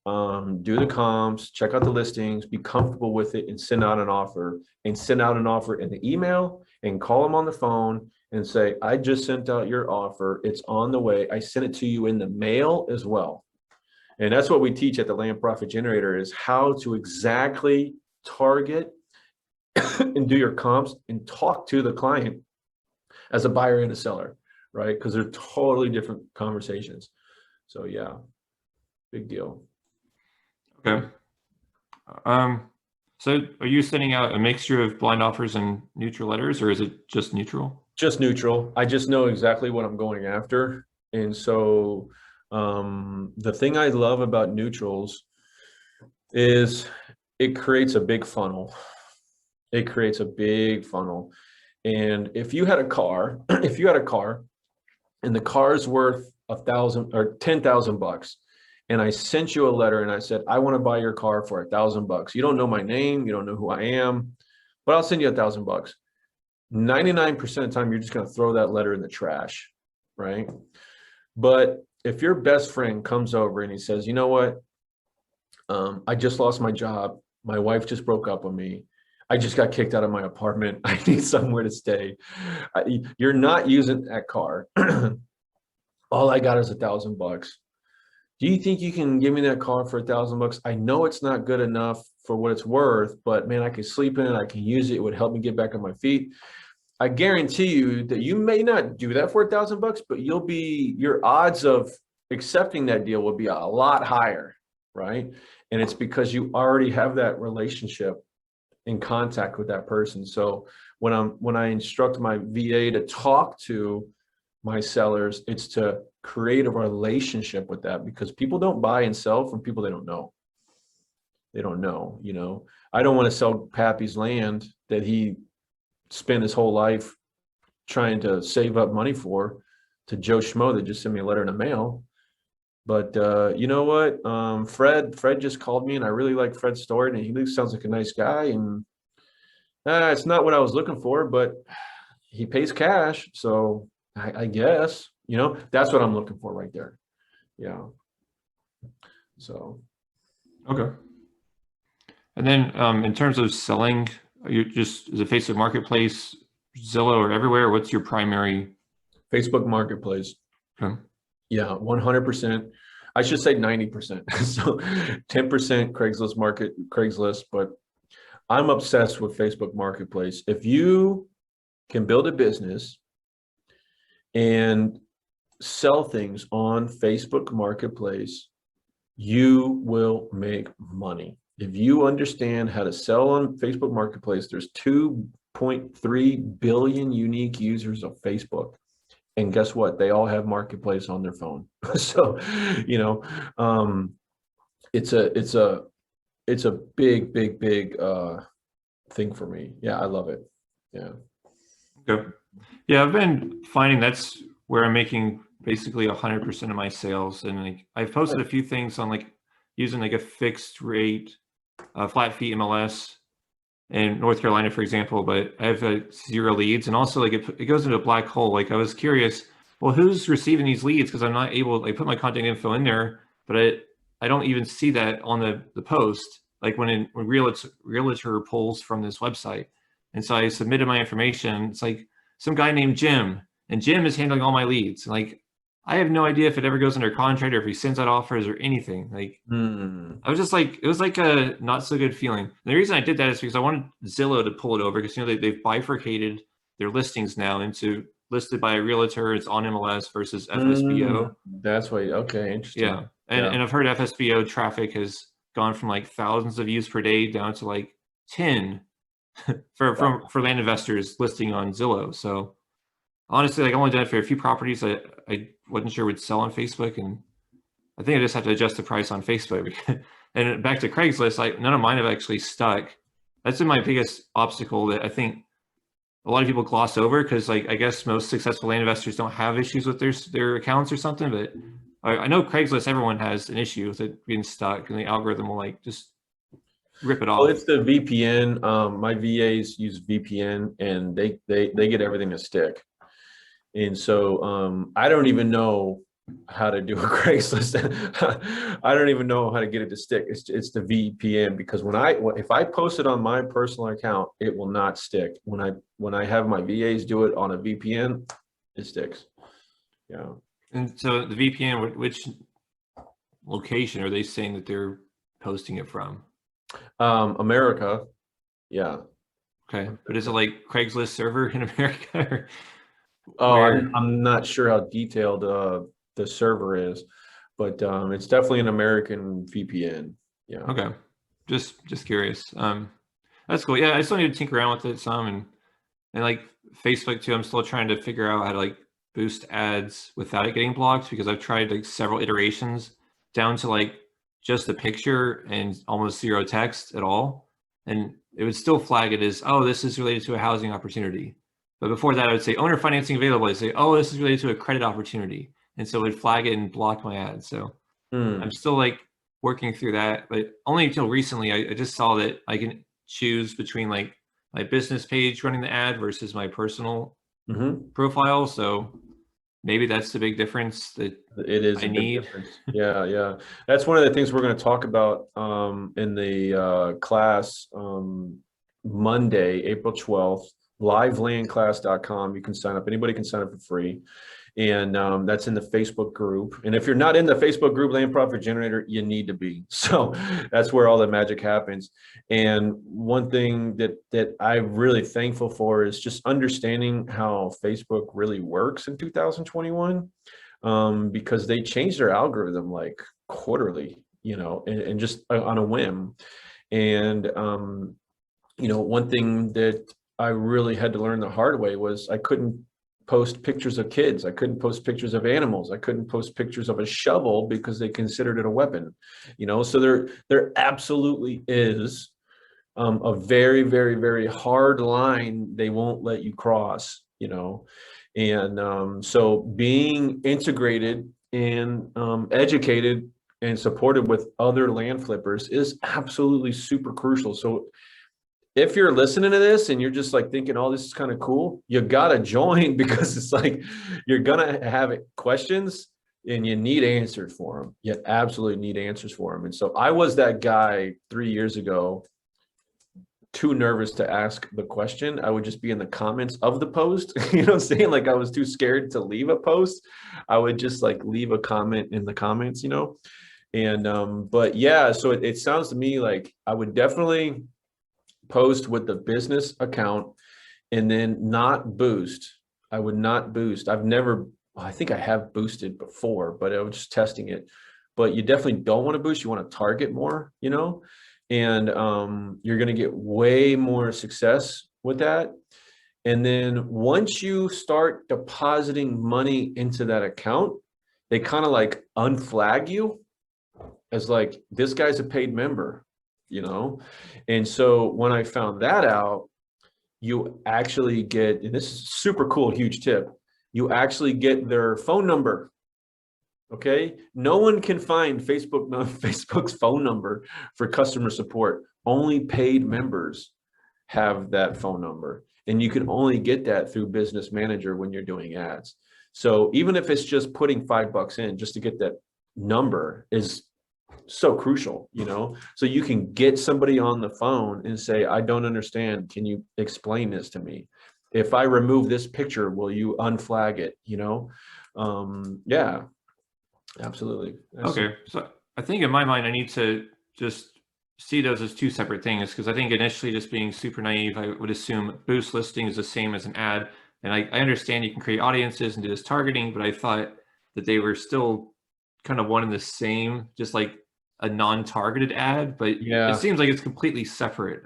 do the comps, check out the listings, be comfortable with it, and send out an offer. And send out an offer in the email, and call them on the phone and say, I just sent out your offer. It's on the way. I sent it to you in the mail as well. And that's what we teach at the Land Profit Generator, is how to exactly target and do your comps and talk to the client as a buyer and a seller, right? Because they're totally different conversations. So yeah, big deal. Okay. So are you sending out a mixture of blind offers and neutral letters, or is it just neutral? Just neutral. I just know exactly what I'm going after. And so the thing I love about neutrals is it creates a big funnel. It creates a big funnel. And if you had a car, if you had a car and the car's worth $1,000 or $10,000, and I sent you a letter and I said, I want to buy your car for $1,000. You don't know my name, you don't know who I am, but I'll send you $1,000. 99% of the time, you're just going to throw that letter in the trash, right? But if your best friend comes over and he says, you know what? I just lost my job. My wife just broke up with me. I just got kicked out of my apartment. I need somewhere to stay. You're not using that car. All I got is $1,000. Do you think you can give me that car for $1,000? I know it's not good enough for what it's worth, but man, I can sleep in it. I can use it. It would help me get back on my feet. I guarantee you that you may not do that for $1,000, but your odds of accepting that deal will be a lot higher, right? And it's because you already have that relationship in contact with that person. So when I instruct my VA to talk to my sellers, it's to create a relationship with that, because people don't buy and sell from people they don't know. They don't know, you know. I don't want to sell Pappy's land that he spent his whole life trying to save up money for to Joe Schmo that just sent me a letter in the mail. But you know what? Fred just called me, and I really like Fred's story, and he sounds like a nice guy. And it's not what I was looking for, but he pays cash, so I guess, you know, that's what I'm looking for right there. Yeah. So. Okay. And then in terms of selling, you just, is it Facebook Marketplace, Zillow, or everywhere? What's your primary? Facebook Marketplace. Okay. Yeah, 100%. I should say 90%. So 10% Craigslist, but I'm obsessed with Facebook Marketplace. If you can build a business and sell things on Facebook Marketplace, you will make money. If you understand how to sell on Facebook Marketplace, there's 2.3 billion unique users of Facebook. And guess what? They all have Marketplace on their phone. So, you know, it's a big thing for me. Yeah, I love it. Yeah. Okay. Yeah, I've been finding that's where I'm making basically 100% of my sales. And like I've posted a few things on like using like a fixed rate, flat fee MLS in North Carolina, for example, but I have 0 leads. And also like it goes into a black hole. Like I was curious, well, who's receiving these leads? Because I'm not able, I put my contact info in there, but I don't even see that on the post, like when realtor pulls from this website. And so I submitted my information. It's like some guy named Jim, and Jim is handling all my leads. And like, I have no idea if it ever goes under contract or if he sends out offers or anything. Like, I was just like, it was like a not so good feeling. And the reason I did that is because I wanted Zillow to pull it over, because, you know, they've bifurcated their listings now into listed by a realtor, it's on MLS versus FSBO. That's why. Okay, interesting. Yeah. And I've heard FSBO traffic has gone from like thousands of views per day down to like 10 for land investors listing on Zillow. So honestly, like I only done it for a few properties I wasn't sure would sell on Facebook, and I think I just have to adjust the price on Facebook. And back to Craigslist, none of mine have actually stuck. That's been my biggest obstacle that I think a lot of people gloss over, because like I guess most successful land investors don't have issues with their accounts or something, but I know Craigslist, everyone has an issue with it being stuck, and the algorithm will like just rip it off. Well, it's the VPN. My VAs use VPN, and they get everything to stick. And so I don't even know how to do a Craigslist. I don't even know how to get it to stick. It's the VPN, because if I post it on my personal account, it will not stick. When I have my VAs do it on a VPN, it sticks. Yeah. And so the VPN, which location are they saying that they're posting it from? America. Yeah. Okay. But is it like Craigslist server in America? Oh, I'm not sure how detailed the server is, but it's definitely an American VPN. Yeah. Okay. Just curious. That's cool. Yeah, I still need to tinker around with it some, and like Facebook too. I'm still trying to figure out how to like boost ads without it getting blocked, because I've tried like several iterations down to like just a picture and almost zero text at all, and it would still flag it as, oh, this is related to a housing opportunity. But before that, I would say owner financing available. I'd say, oh, this is related to a credit opportunity, and so it would flag it and block my ad. So I'm still like working through that, but only until recently I just saw that I can choose between like my business page running the ad versus my personal profile. So maybe that's the big difference that It is I a big need. difference. Yeah, yeah. That's one of the things we're going to talk about in the class Monday, April 12th, livelandclass.com. You can sign up. Anybody can sign up for free. And that's in the Facebook group. And if you're not in the Facebook group, Land Profit Generator, you need to be. So that's where all the magic happens. And one thing that I'm really thankful for is just understanding how Facebook really works in 2021, because they changed their algorithm like quarterly, and just on a whim. And, one thing that I really had to learn the hard way was I couldn't post pictures of kids. I couldn't post pictures of animals. I couldn't post pictures of a shovel because they considered it a weapon, so there absolutely is a very, very, very hard line they won't let you cross, and so being integrated and educated and supported with other land flippers is absolutely super crucial. So if you're listening to this and you're just like thinking, oh, this is kind of cool, you got to join, because it's like you're going to have questions and you need answers for them. You absolutely need answers for them. And so I was that guy 3 years ago, too nervous to ask the question. I would just be in the comments of the post, saying, like, I was too scared to leave a post. I would just like leave a comment in the comments, and but yeah, so it sounds to me like I would definitely post with the business account and then not boost. I would not boost. I think I have boosted before, but I was just testing it. But you definitely don't want to boost. You want to target more, and you're going to get way more success with that. And then once you start depositing money into that account, they kind of like unflag you as like, this guy's a paid member. And so when I found that out, you actually get, and this is super cool, huge tip, you actually get their phone number. Okay. No one can find Facebook's phone number for customer support. Only paid members have that phone number. And you can only get that through Business Manager when you're doing ads. So even if it's just putting $5 in just to get that number is so crucial, so you can get somebody on the phone and say, I don't understand. Can you explain this to me? If I remove this picture, will you unflag it? Yeah, absolutely. Okay. So I think in my mind, I need to just see those as two separate things, because I think initially, just being super naive, I would assume boost listing is the same as an ad. And I understand you can create audiences and do this targeting, but I thought that they were still kind of one and the same, just like a non-targeted ad, but Yeah, it seems like it's completely separate.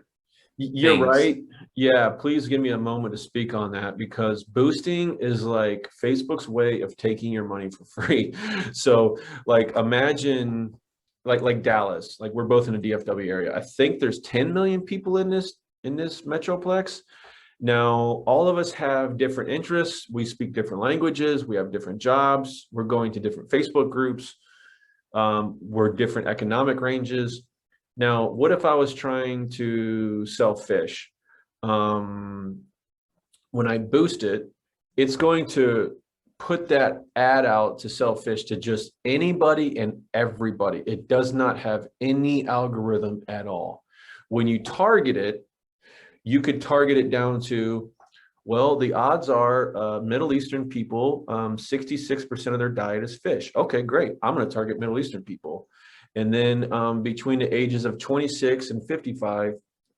you're things. right. Yeah, please give me a moment to speak on that, because boosting is like Facebook's way of taking your money for free. So like imagine like Dallas, like we're both in the DFW area. I think there's 10 million people in this metroplex. Now, all of us have different interests. We speak different languages. We have different jobs. We're going to different Facebook groups. We're different economic ranges. Now, what if I was trying to sell fish? When I boost it, it's going to put that ad out to sell fish to just anybody and everybody. It does not have any algorithm at all. When you target it, you could target it down to, well, the odds are Middle Eastern people, 66% of their diet is fish. Okay, great. I'm going to target Middle Eastern people. And then between the ages of 26 and 55,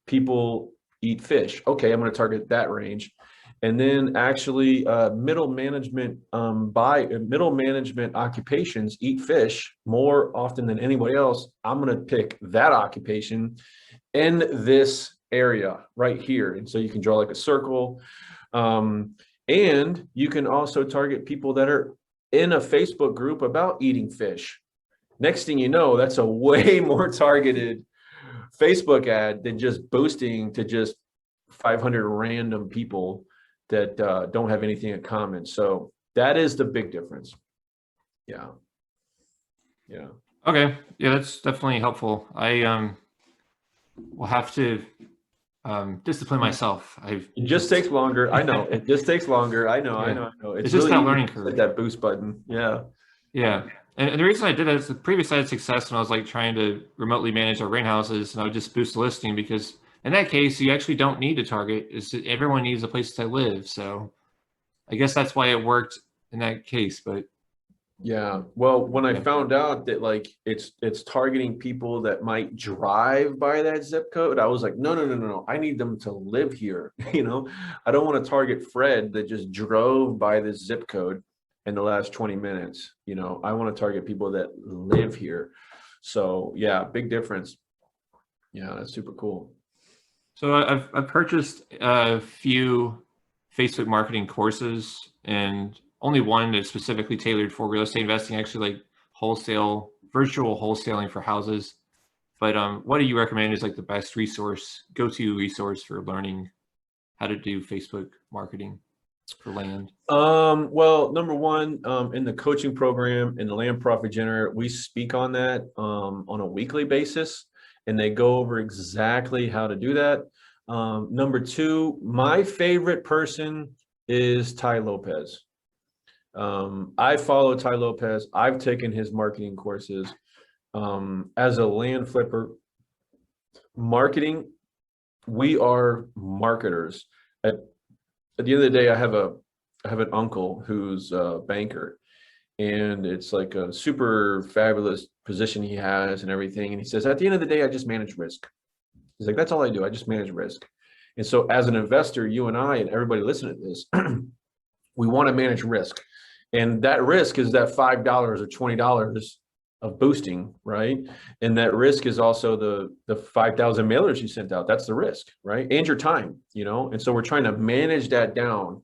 people eat fish. Okay, I'm going to target that range. And then actually middle management middle management occupations eat fish more often than anybody else. I'm going to pick that occupation in this area right here. And so you can draw like a circle. And you can also target people that are in a Facebook group about eating fish. Next thing you know, that's a way more targeted Facebook ad than just boosting to just 500 random people that don't have anything in common. So that is the big difference. Yeah. Yeah. Okay. Yeah, that's definitely helpful. I will have to discipline myself. It just takes longer. I know. It just takes longer. I know. Yeah. I know. I know. It's just really that easy learning to curve. hit that boost button. Yeah. Yeah. And the reason I did that is the previous I had success when I was like trying to remotely manage our greenhouses, and I would just boost the listing, because in that case, you actually don't need to target. Everyone needs a place to live. So I guess that's why it worked in that case. But Yeah. Well, when I yeah. found out that like it's targeting people that might drive by that zip code, I was like, no, no, no, no, no. I need them to live here. You know, I don't want to target Fred that just drove by this zip code in the last 20 minutes. You know, I want to target people that live here. So yeah, big difference. Yeah, that's super cool. So I've purchased a few Facebook marketing courses, and only one that's specifically tailored for real estate investing, actually like virtual wholesaling for houses. But what do you recommend is like the best go-to resource for learning how to do Facebook marketing for land? Well, number one, in the coaching program in the Land Profit Generator, we speak on that on a weekly basis, and they go over exactly how to do that. Number two, my favorite person is Ty Lopez. I follow Ty Lopez. I've taken his marketing courses. As a land flipper, marketing, we are marketers. At the end of the day, I have an uncle who's a banker, and it's like a super fabulous position he has and everything. And he says, at the end of the day, I just manage risk. He's like, that's all I do. I just manage risk. And so as an investor, you and I and everybody listening to this, we want to manage risk. And that risk is that $5 or $20 of boosting, right? And that risk is also the 5,000 mailers you sent out. That's the risk, right? And your time, you know? And so we're trying to manage that down.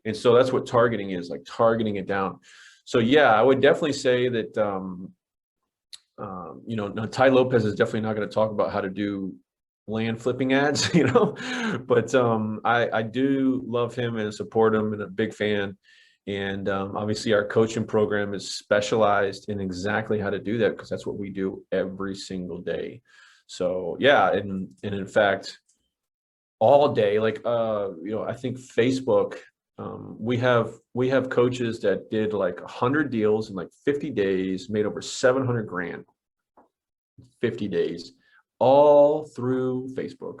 And so that's what targeting is, like targeting it down. So yeah, I would definitely say that, you know, now Ty Lopez is definitely not going to talk about how to do land flipping ads, you know, but I do love him and support him, and a big fan. And obviously our coaching program is specialized in exactly how to do that, because that's what we do every single day. So yeah, and in fact, all day, like you know, I think Facebook, we have coaches that did like 100 deals in like 50 days, made over 700 grand, 50 days, all through Facebook.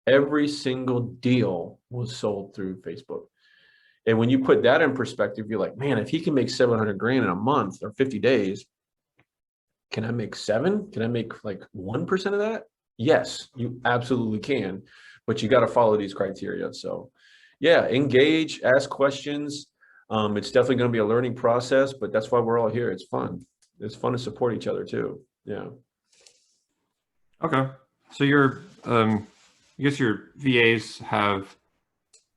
Every single deal was sold through Facebook. And when you put that in perspective, you're like, man, if he can make 700 grand in a month or 50 days, can I make 7? Can I make like 1% of that? Yes, you absolutely can, but you got to follow these criteria. So yeah, engage, ask questions. It's definitely going to be a learning process, but that's why we're all here. It's fun. It's fun to support each other too. Yeah. Okay. So I guess your VAs have,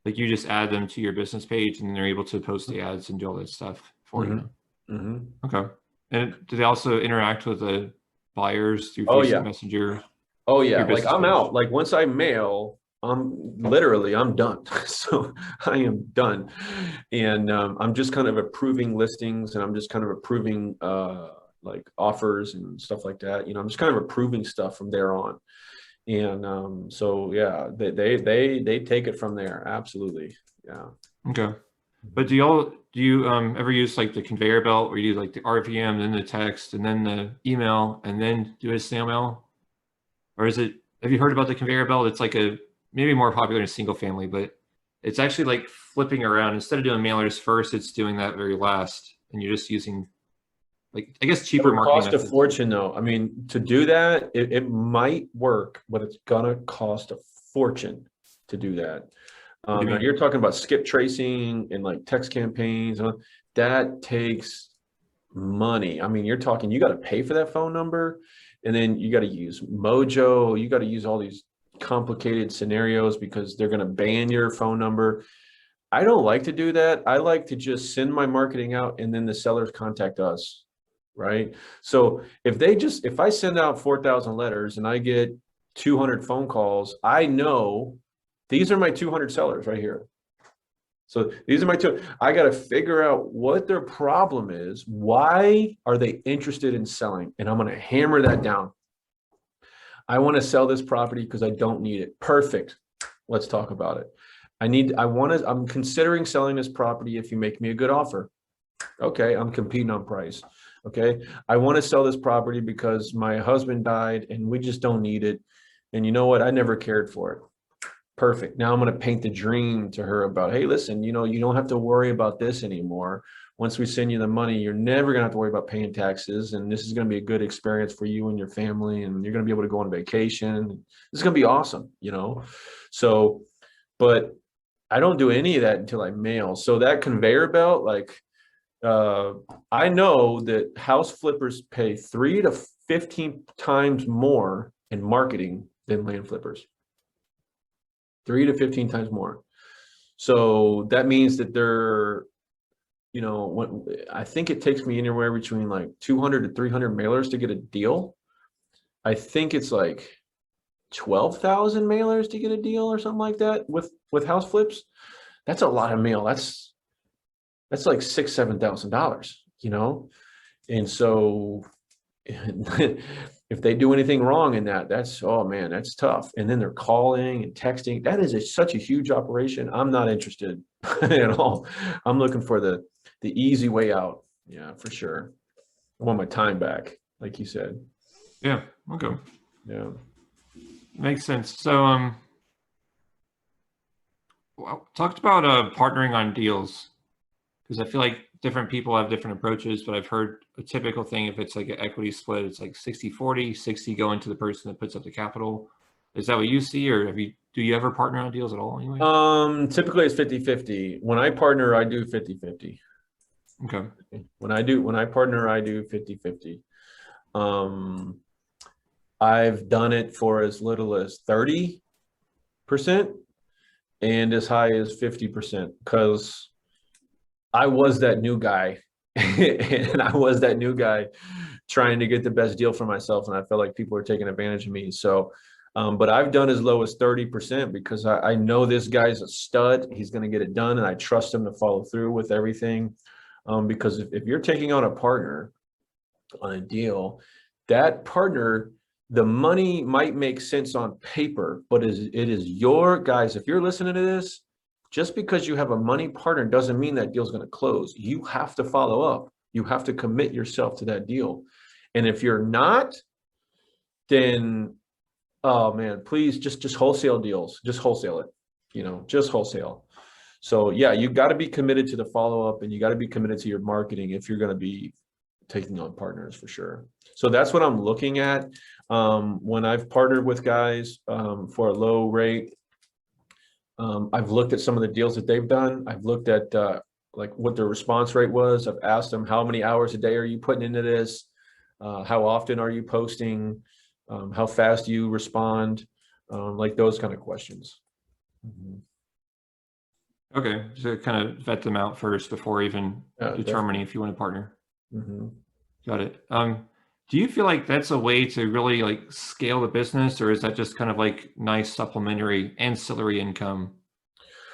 like, you just add them to your business page, and then they're able to post the ads and do all that stuff for you. Mm-hmm. Okay. And do they also interact with the buyers through Oh, Facebook yeah. Messenger? Oh yeah. Your Like business I'm page? out. Like once I mail, I'm done. So I am done. And I'm just kind of approving listings, and I'm just kind of approving like offers and stuff like that. You know, I'm just kind of approving stuff from there on. And so yeah, they take it from there. Absolutely. Yeah. Okay. But do you ever use like the conveyor belt, where you do like the RVM, then the text, and then the email, and then do a snail mail? Or have you heard about the conveyor belt? It's like maybe more popular in single family, but it's actually like flipping around. Instead of doing mailers first, it's doing that very last, and you're just using, like, I guess, cheaper marketing Cost a methods. fortune though. I mean, to do that, it might work, but it's gonna cost a fortune to do that. What do you Now mean? you're talking about skip tracing and like text campaigns. That takes money. I mean, you're talking, you got to pay for that phone number, and then you got to use Mojo. You got to use all these complicated scenarios because they're going to ban your phone number. I don't like to do that. I like to just send my marketing out and then the sellers contact us, right? So if I send out 4,000 letters and I get 200 phone calls, I know these are my 200 sellers right here. So these are my two. I got to figure out what their problem is. Why are they interested in selling? And I'm going to hammer that down. I want to sell this property because I don't need it. Perfect. Let's talk about it. I'm considering selling this property if you make me a good offer. Okay, I'm competing on price. Okay, I want to sell this property because my husband died and we just don't need it. And you know what? I never cared for it. Perfect. Now I'm going to paint the dream to her about, hey, listen, you don't have to worry about this anymore. Once we send you the money, you're never going to have to worry about paying taxes. And this is going to be a good experience for you and your family. And you're going to be able to go on vacation. This is going to be awesome, So, but I don't do any of that until I mail. So that conveyor belt, I know that house flippers pay 3 to 15 times more in marketing than land flippers. 3 to 15 times more. So that means that I think it takes me anywhere between like 200 to 300 mailers to get a deal. I think it's like 12,000 mailers to get a deal or something like that with house flips. That's a lot of mail. That's like $6,000-7,000, And so if they do anything wrong in that, oh man, that's tough. And then they're calling and texting. That is such a huge operation. I'm not interested at all. I'm looking for the easy way out. Yeah, for sure. I want my time back, like you said. Yeah. Okay. Yeah. Makes sense. So, talked about partnering on deals, because I feel like different people have different approaches, but I've heard a typical thing, if it's like an equity split, it's like 60-40, 60 going to the person that puts up the capital. Is that what you see, or do you ever partner on deals at all anyway? Typically it's 50-50. When I partner, I do 50-50. Okay. When I partner, I do 50-50. I've done it for as little as 30% and as high as 50%, because I was that new guy and I was that new guy trying to get the best deal for myself. And I felt like people were taking advantage of me. So, but I've done as low as 30% because I know this guy's a stud. He's going to get it done. And I trust him to follow through with everything. Because if you're taking on a partner on a deal, that partner, the money might make sense on paper, but it is your guys. If you're listening to this, just because you have a money partner doesn't mean that deal's going to close. You have to follow up. You have to commit yourself to that deal. And if you're not, then, oh man, please just wholesale deals. Just wholesale it, just wholesale. So yeah, you got to be committed to the follow-up, and you got to be committed to your marketing if you're going to be taking on partners, for sure. So that's what I'm looking at. When I've partnered with guys for a low rate, I've looked at some of the deals that they've done. I've looked at like what their response rate was. I've asked them, how many hours a day are you putting into this? How often are you posting? How fast do you respond? Like those kind of questions. Mm-hmm. Okay, so kind of vet them out first before even determining if you want to partner. Mm-hmm. Got it. Do you feel like that's a way to really like scale the business, or is that just kind of like nice supplementary ancillary income,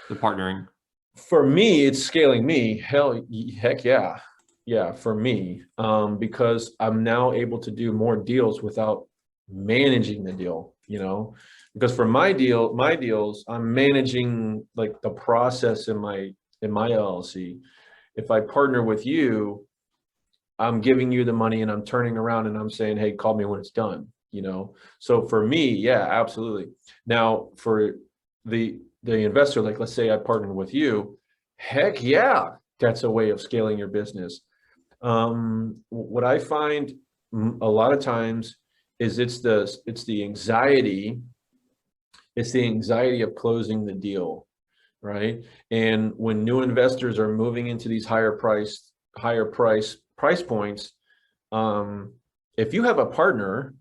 the partnering? For me, it's scaling me. Heck yeah. Yeah, for me, because I'm now able to do more deals without managing the deal, because for my deals, I'm managing like the process in my LLC. If I partner with you, I'm giving you the money and I'm turning around and I'm saying, hey, call me when it's done, So for me, yeah, absolutely. Now for the investor, like let's say I partnered with you, heck yeah, that's a way of scaling your business. What I find a lot of times is it's the anxiety of closing the deal. right? And when new investors are moving into these higher price points, if you have a partner,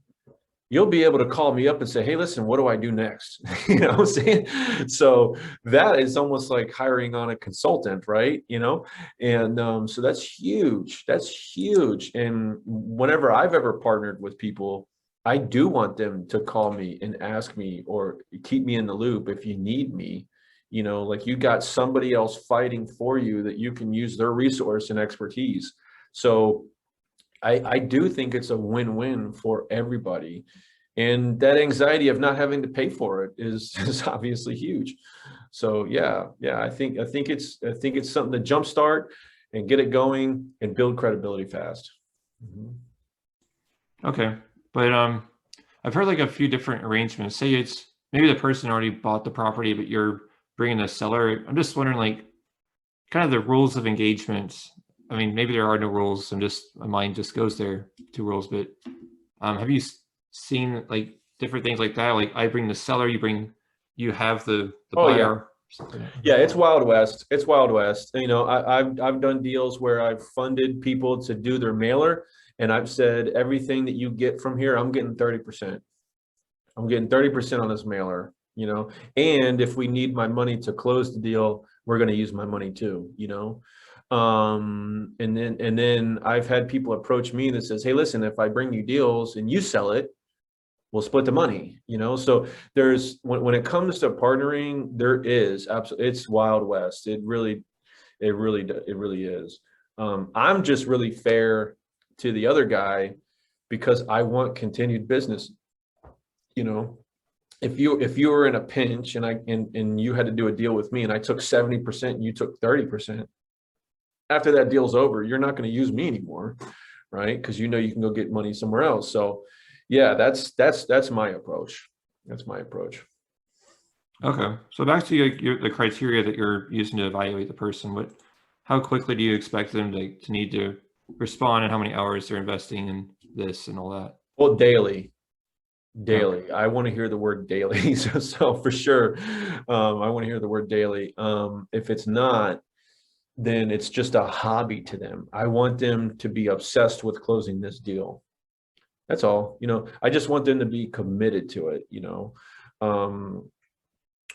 you'll be able to call me up and say, hey, listen, what do I do next? You know what I'm saying? So that is almost like hiring on a consultant, right? You know, and so that's huge. That's huge. And whenever I've ever partnered with people, I do want them to call me and ask me or keep me in the loop if you need me. You know, like you got somebody else fighting for you that you can use their resource and expertise. So I do think it's a win-win for everybody. And that anxiety of not having to pay for it is obviously huge. So yeah, I think it's something to jumpstart and get it going and build credibility fast. Mhm. Okay. But I've heard like a few different arrangements. Say it's maybe the person already bought the property, but you're bringing a seller. I'm just wondering like kind of the rules of engagement. I mean, maybe there are no rules. My mind just goes there to rules. But have you seen like different things like that? Like I bring the seller, you have the Oh buyer. yeah. Or something. Yeah, it's Wild West. It's Wild West. You know, I've done deals where I've funded people to do their mailer, and I've said everything that you get from here, I'm getting 30%. I'm getting 30% on this mailer, you know. And if we need my money to close the deal, we're going to use my money too, you know. And then I've had people approach me that says, hey, listen, if I bring you deals and you sell it, we'll split the money, you know. So there's when it comes to partnering, there is absolutely, it's Wild West. It really is. I'm just really fair to the other guy because I want continued business. You know, if you were in a pinch and you had to do a deal with me and I took 70% and you took 30%, after that deal's over, you're not going to use me anymore, right? Because you know you can go get money somewhere else. So yeah, that's my approach. That's my approach. Okay. So back to the criteria that you're using to evaluate the person. How quickly do you expect them to need to respond, and how many hours they're investing in this and all that? Well, daily. Okay. I want to hear the word daily. So for sure, I want to hear the word daily. If it's not, then it's just a hobby to them. I want them to be obsessed with closing this deal. That's all. You know, I just want them to be committed to it. You know,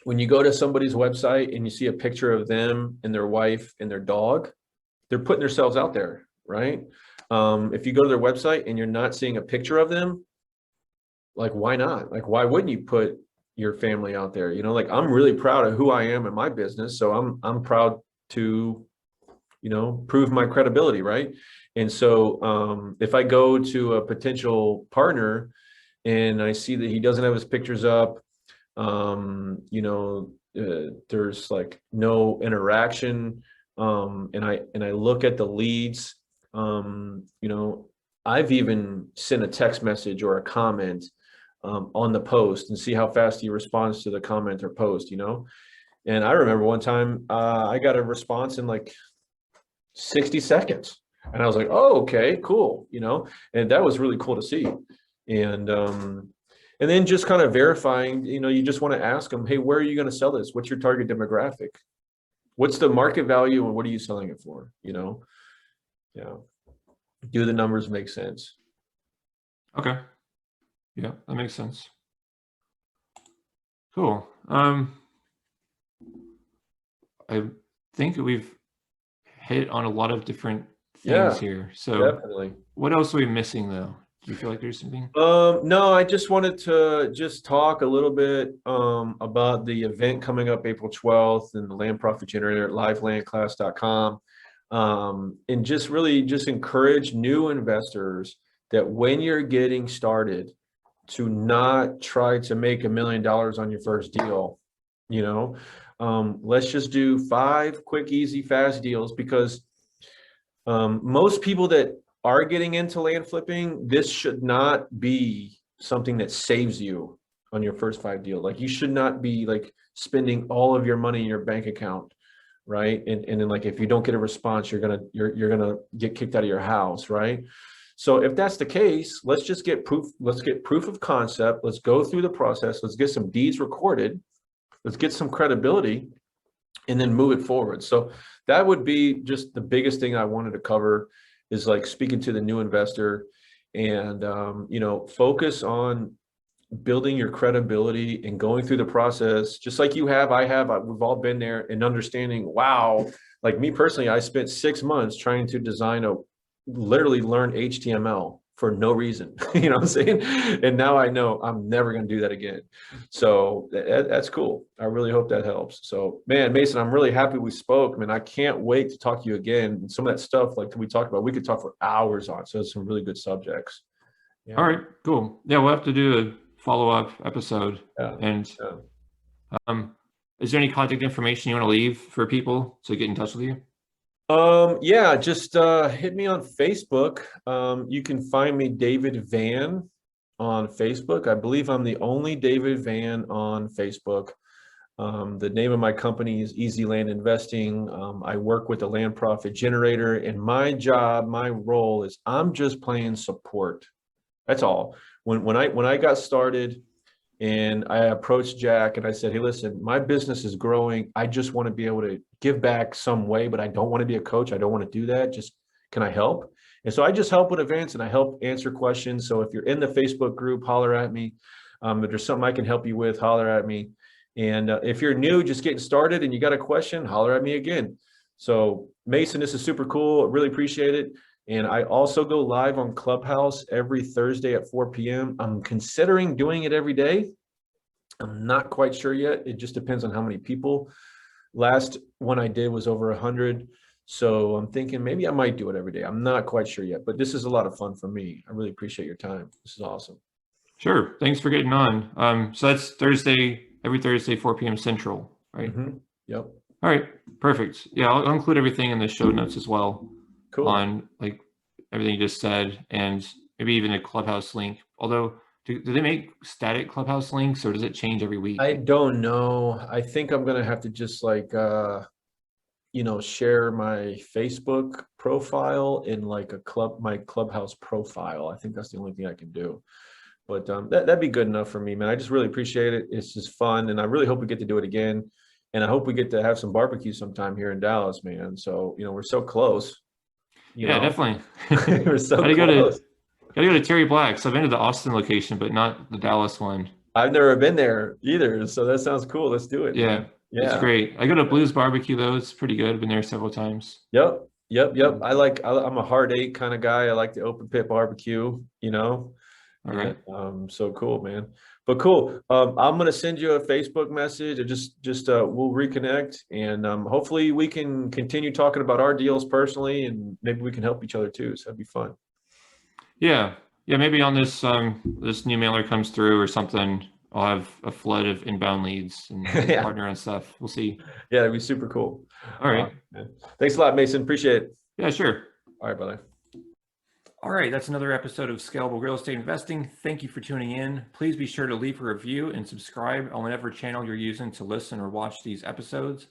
when you go to somebody's website and you see a picture of them and their wife and their dog, they're putting themselves out there, right? If you go to their website and you're not seeing a picture of them, like, why not? Like, why wouldn't you put your family out there? You know, like I'm really proud of who I am in my business. So I'm proud to, you know, prove my credibility, right? And so if I go to a potential partner and I see that he doesn't have his pictures up, you know, there's like no interaction, and I look at the leads, you know, I've even sent a text message or a comment on the post and see how fast he responds to the comment or post, you know. And I remember one time I got a response in like 60 seconds. And I was like, oh, okay, cool, you know, and that was really cool to see. And then just kind of verifying, you know, you just want to ask them, hey, where are you going to sell this? What's your target demographic? What's the market value and what are you selling it for? You know, yeah. Do the numbers make sense? Okay. Yeah, that makes sense. Cool. I think we've hit on a lot of different things here. So Definitely. what else are we missing though? Do you feel like there's something? No, I just wanted to just talk a little bit about the event coming up April 12th and the Land Profit Generator at livelandclass.com. And just really just encourage new investors that when you're getting started, to not try to make $1 million on your first deal. You know, let's just do 5 quick, easy, fast deals, because most people that are getting into land flipping, this should not be something that saves you on your first 5 deals. Like, you should not be like spending all of your money in your bank account, right? And then like if you don't get a response, you're gonna get kicked out of your house, right? So if that's the case, let's just get proof. Let's get proof of concept. Let's go through the process. Let's get some deeds recorded. Let's get some credibility. and then move it forward. So that would be just the biggest thing I wanted to cover, is like speaking to the new investor, and focus on building your credibility and going through the process, just like you have, we've all been there, and understanding, wow, like me personally, I spent 6 months trying to literally learn HTML for no reason. You know what I'm saying? And now I know I'm never going to do that again. So that's cool. I really hope that helps. So, man, Mason, I'm really happy we spoke, man. I can't wait to talk to you again. And some of that stuff like we talked about, we could talk for hours on. So it's some really good subjects. Yeah. All right, cool. Yeah, we'll have to do a follow-up episode. Yeah. And is there any contact information you want to leave for people to get in touch with you? Yeah, just hit me on Facebook. You can find me David Van on Facebook. I believe I'm the only David Van on Facebook. The name of my company is Easy Land Investing. I work with a land profit generator, and my role is I'm just playing support. That's all. When I got started, and I approached Jack and I said, hey, listen, my business is growing. I just want to be able to give back some way, but I don't want to be a coach. I don't want to do that. Just, can I help? And so I just help with events, and I help answer questions. So if you're in the Facebook group, holler at me. If there's something I can help you with, holler at me. And if you're new, just getting started and you got a question, holler at me again. So Mason, this is super cool. I really appreciate it. And I also go live on Clubhouse every Thursday at 4 p.m. I'm considering doing it every day. I'm not quite sure yet. It just depends on how many people. Last one I did was over 100. So I'm thinking maybe I might do it every day. I'm not quite sure yet, but this is a lot of fun for me. I really appreciate your time. This is awesome. Sure. Thanks for getting on. So that's every Thursday, 4 p.m. Central, right? Mm-hmm. Yep. All right. Perfect. Yeah, I'll include everything in the show notes as well. Cool. On like everything you just said, and maybe even a Clubhouse link. Although, do they make static Clubhouse links, or does it change every week? I don't know. I think I'm gonna have to just like share my Facebook profile in like my Clubhouse profile. I think that's the only thing I can do. But that'd be good enough for me, man. I just really appreciate it. It's just fun, and I really hope we get to do it again. And I hope we get to have some barbecue sometime here in Dallas, man. So we're so close. Yeah, definitely. We're so close. Gotta go to Terry Black's. I've been to the Austin location, but not the Dallas one. I've never been there either, so that sounds cool. Let's do it. Yeah, it's great. I go to Blues Barbecue though. It's pretty good. I've been there several times. Yep. I'm a hard eight kind of guy. I like the open pit barbecue. All right. So cool, man. But cool. I'm gonna send you a Facebook message, and just we'll reconnect, and hopefully we can continue talking about our deals personally, and maybe we can help each other too. So that'd be fun. Yeah. Maybe on this this new mailer comes through or something, I'll have a flood of inbound leads and partner and stuff. We'll see. Yeah, that'd be super cool. All right. Thanks a lot, Mason. Appreciate it. Yeah, sure. All right, brother. All right, that's another episode of Scalable Real Estate Investing. Thank you for tuning in. Please be sure to leave a review and subscribe on whatever channel you're using to listen or watch these episodes.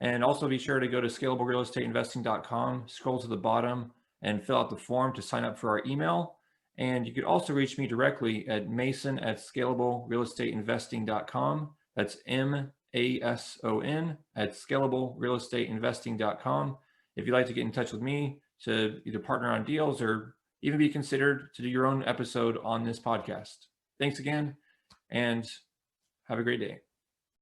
And also be sure to go to scalablerealestateinvesting.com, scroll to the bottom, and fill out the form to sign up for our email. And you could also reach me directly at mason@scalablerealestateinvesting.com. That's MASON at scalablerealestateinvesting.com. If you'd like to get in touch with me to either partner on deals or even be considered to do your own episode on this podcast. Thanks again, and have a great day.